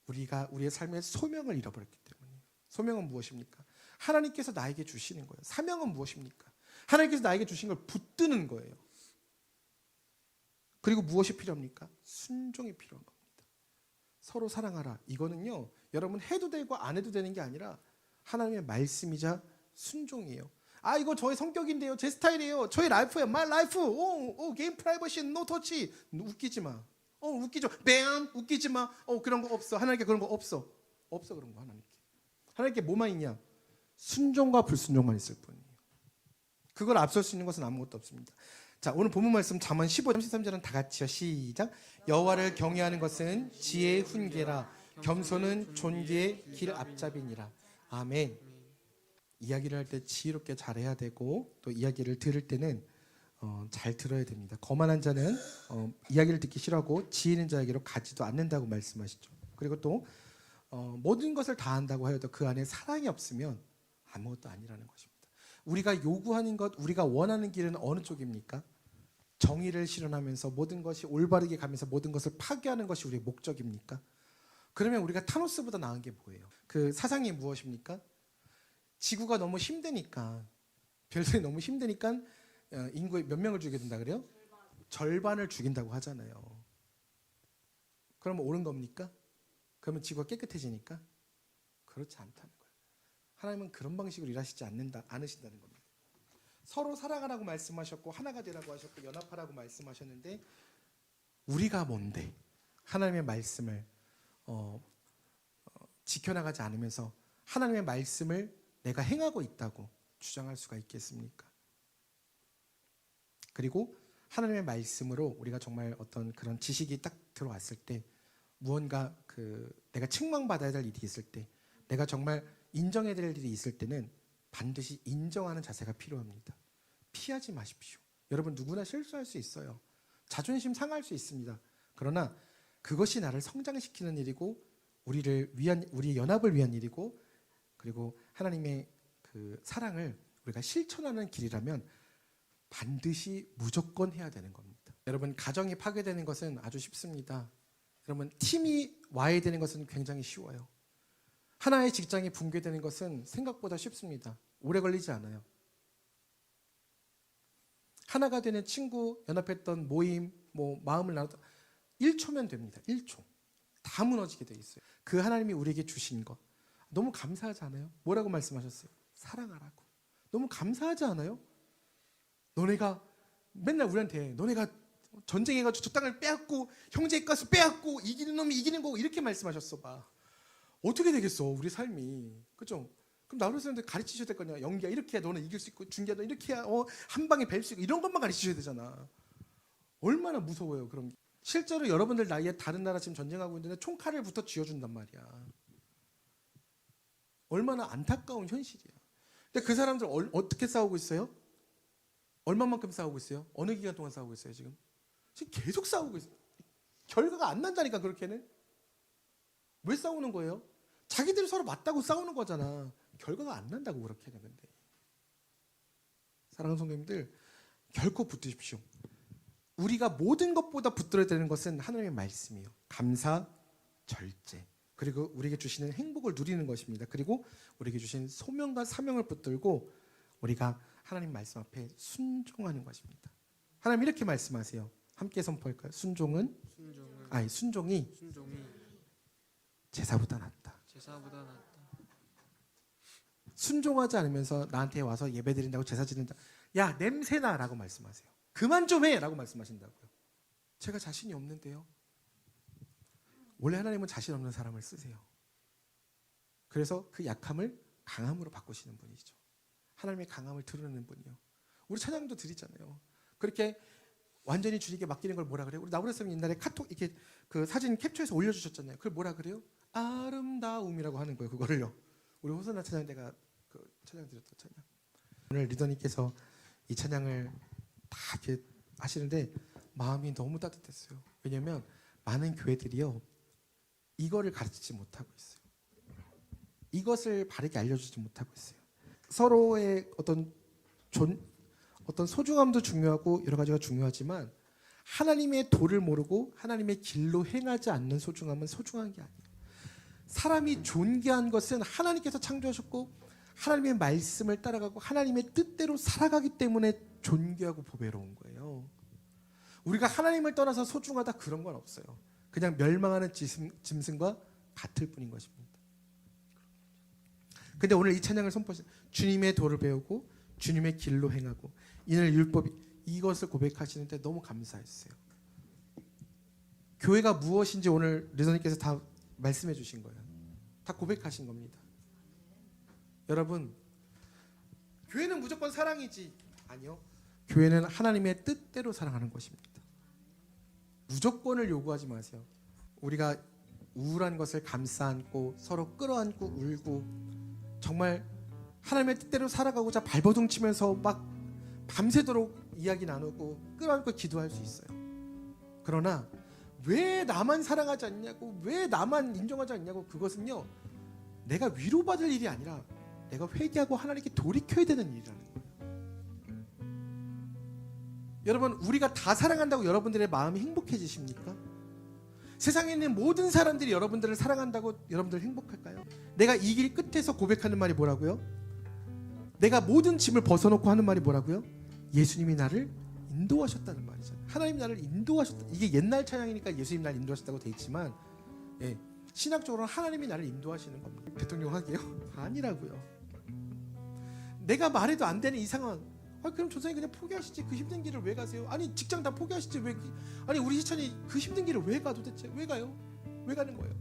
우리가 우리의 삶의 소명을 잃어버렸기 때문이에요. 소명은 무엇입니까? 하나님께서 나에게 주시는 거예요. 사명은 무엇입니까? 하나님께서 나에게 주신 걸 붙드는 거예요. 그리고 무엇이 필요합니까? 순종이 필요한 겁니다. 서로 사랑하라. 이거는요, 여러분 해도 되고 안 해도 되는 게 아니라 하나님의 말씀이자 순종이에요. 아 이거 저의 성격인데요, 제 스타일이에요, 저의 라이프예요, my life. 오 게임 프라이버시 노 터치. 웃기지 마. 웃기죠. 뱀 웃기지 마. 그런 거 없어. 하나님께 그런 거 없어. 없어 그런 거 하나님께. 하나님께 뭐만 있냐? 순종과 불순종만 있을 뿐이에요. 그걸 앞설 수 있는 것은 아무것도 없습니다. 자, 오늘 본문 말씀 잠언 15, 33절은 다 같이요. 시작. 여호와를 경외하는 것은 지혜의 훈계라. 겸손은 존귀의 길 앞잡이니라. 아멘. 이야기를 할 때 지혜롭게 잘해야 되고 또 이야기를 들을 때는 잘 들어야 됩니다. 거만한 자는 이야기를 듣기 싫어하고 지혜 있는 자에게로 가지도 않는다고 말씀하시죠. 그리고 또 모든 것을 다 한다고 하여도 그 안에 사랑이 없으면 아무것도 아니라는 것입니다. 우리가 요구하는 것, 우리가 원하는 길은 어느 쪽입니까? 정의를 실현하면서 모든 것이 올바르게 가면서 모든 것을 파괴하는 것이 우리의 목적입니까? 그러면 우리가 타노스보다 나은 게 뭐예요? 그 사상이 무엇입니까? 지구가 너무 힘드니까, 별들이 너무 힘드니까 인구의 몇 명을 죽여야 된다 그래요? 절반을 죽인다고 하잖아요. 그러면 옳은 겁니까? 그러면 지구가 깨끗해지니까? 그렇지 않다는 거예요. 하나님은 그런 방식으로 일하시지 않으신다는 겁니다. 서로 사랑하라고 말씀하셨고 하나가 되라고 하셨고 연합하라고 말씀하셨는데 우리가 뭔데 하나님의 말씀을 지켜나가지 않으면서 하나님의 말씀을 내가 행하고 있다고 주장할 수가 있겠습니까? 그리고 하나님의 말씀으로 우리가 정말 어떤 그런 지식이 딱 들어왔을 때 무언가 내가 책망받아야 될 일이 있을 때 내가 정말 인정해야 될 일이 있을 때는 반드시 인정하는 자세가 필요합니다. 피하지 마십시오. 여러분 누구나 실수할 수 있어요. 자존심 상할 수 있습니다. 그러나 그것이 나를 성장시키는 일이고 우리의 연합을 위한 일이고 그리고 하나님의 그 사랑을 우리가 실천하는 길이라면 반드시 무조건 해야 되는 겁니다. 여러분 가정이 파괴되는 것은 아주 쉽습니다. 여러분 팀이 와야 되는 것은 굉장히 쉬워요. 하나의 직장이 붕괴되는 것은 생각보다 쉽습니다. 오래 걸리지 않아요. 하나가 되는 친구, 연합했던 모임, 마음을 나눴다 1초면 됩니다. 1초. 다 무너지게 돼 있어요. 그 하나님이 우리에게 주신 것 너무 감사하지 않아요? 뭐라고 말씀하셨어요? 사랑하라고. 너무 감사하지 않아요? 너네가 맨날 우리한테 너네가 전쟁해가지고 저 땅을 빼앗고 형제의 것을 빼앗고 이기는 놈이 이기는 거고 이렇게 말씀하셨어 봐. 어떻게 되겠어 우리 삶이. 그죠? 그럼 나홀로 사람들 가르치셔야 될 거냐. 연기야 이렇게 해야 너는 이길 수 있고 준기야 너 이렇게 해야 한 방에 뵐 수 있고 이런 것만 가르치셔야 되잖아. 얼마나 무서워요 그런 게. 실제로 여러분들 나이에 다른 나라 지금 전쟁하고 있는데 총칼을부터 쥐어준단 말이야. 얼마나 안타까운 현실이야. 근데 그 사람들 어떻게 싸우고 있어요? 얼마만큼 싸우고 있어요? 어느 기간 동안 싸우고 있어요 지금? 지금 계속 싸우고 있어요. 결과가 안 난다니까 그렇게는. 왜 싸우는 거예요? 자기들이 서로 맞다고 싸우는 거잖아. 결과가 안 난다고 그렇게 하냐 근데. 사랑하는 성도님들 결코 붙드십시오. 우리가 모든 것보다 붙들어야 되는 것은 하나님의 말씀이에요. 감사, 절제. 그리고 우리에게 주시는 행복을 누리는 것입니다. 그리고 우리에게 주신 소명과 사명을 붙들고 우리가 하나님 말씀 앞에 순종하는 것입니다. 하나님 이렇게 말씀하세요. 함께 선포할까요? 순종이 제사보다 낫다. 순종하지 않으면서 나한테 와서 예배드린다고 제사 지른다. 야 냄새나 라고 말씀하세요. 그만 좀 해 라고 말씀하신다고요. 제가 자신이 없는데요. 원래 하나님은 자신 없는 사람을 쓰세요. 그래서 그 약함을 강함으로 바꾸시는 분이죠. 하나님의 강함을 드러내는 분이요. 우리 찬양도 드리잖아요. 그렇게 완전히 주님께 맡기는 걸 뭐라 그래요? 우리 나우라 쌤이 옛날에 카톡 이렇게 그 사진 캡처해서 올려주셨잖아요. 그걸 뭐라 그래요? 아름다움이라고 하는 거예요. 그거를요. 우리 호선나 찬양 내가 그 찬양 드렸던 찬양. 오늘 리더님께서 이 찬양을 다 이렇게 하시는데 마음이 너무 따뜻했어요. 왜냐하면 많은 교회들이요 이거를 가르치지 못하고 있어요. 이것을 바르게 알려주지 못하고 있어요. 서로의 어떤 소중함도 중요하고 여러 가지가 중요하지만 하나님의 도를 모르고 하나님의 길로 행하지 않는 소중함은 소중한 게 아니에요. 사람이 존귀한 것은 하나님께서 창조하셨고 하나님의 말씀을 따라가고 하나님의 뜻대로 살아가기 때문에 존귀하고 보배로운 거예요. 우리가 하나님을 떠나서 소중하다 그런 건 없어요. 그냥 멸망하는 짐승과 같을 뿐인 것입니다. 근데 오늘 이 찬양을 선포하신 주님의 도를 배우고 주님의 길로 행하고 이는 율법이 이것을 고백하시는데 너무 감사했어요. 교회가 무엇인지 오늘 리더님께서 다 말씀해 주신 거예요. 다 고백하신 겁니다. 여러분, 교회는 무조건 사랑이지. 아니요. 교회는 하나님의 뜻대로 사랑하는 것입니다. 무조건을 요구하지 마세요. 우리가 우울한 것을 감싸 안고 서로 끌어안고 울고 정말 하나님의 뜻대로 살아가고자 발버둥 치면서 막 밤새도록 이야기 나누고 끌어안고 기도할 수 있어요. 그러나 왜 나만 사랑하지 않냐고, 왜 나만 인정하지 않냐고, 그것은요 내가 위로받을 일이 아니라 내가 회개하고 하나님께 돌이켜야 되는 일이라는 거예요. 여러분, 우리가 다 사랑한다고 여러분들의 마음이 행복해지십니까? 세상에 있는 모든 사람들이 여러분들을 사랑한다고 여러분들 행복할까요? 내가 이 길 끝에서 고백하는 말이 뭐라고요? 내가 모든 짐을 벗어놓고 하는 말이 뭐라고요? 예수님이 나를 인도하셨다는 말이잖아요. 하나님 나를 인도하셨다. 이게 옛날 찬양이니까 예수님 나를 인도하셨다고 돼 있지만 신학적으로는 하나님이 나를 인도하시는 겁니다. 대통령 하게요? 아니라고요. 내가 말해도 안 되는 이 상황, 그럼 조상이 그냥 포기하시지. 그 힘든 길을 왜 가세요? 아니 직장 다 포기하시지. 왜? 아니 우리 희찬이 그 힘든 길을 왜 가 도대체? 왜 가요? 왜 가는 거예요?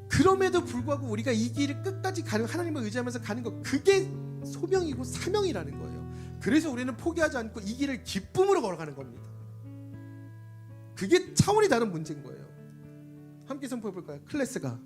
그럼에도 불구하고 우리가 이 길을 끝까지 가는, 하나님을 의지하면서 가는 거, 그게 소명이고 사명이라는 거예요. 그래서 우리는 포기하지 않고 이 길을 기쁨으로 걸어가는 겁니다. 그게 차원이 다른 문제인 거예요. 함께 선포해 볼까요? 클래스가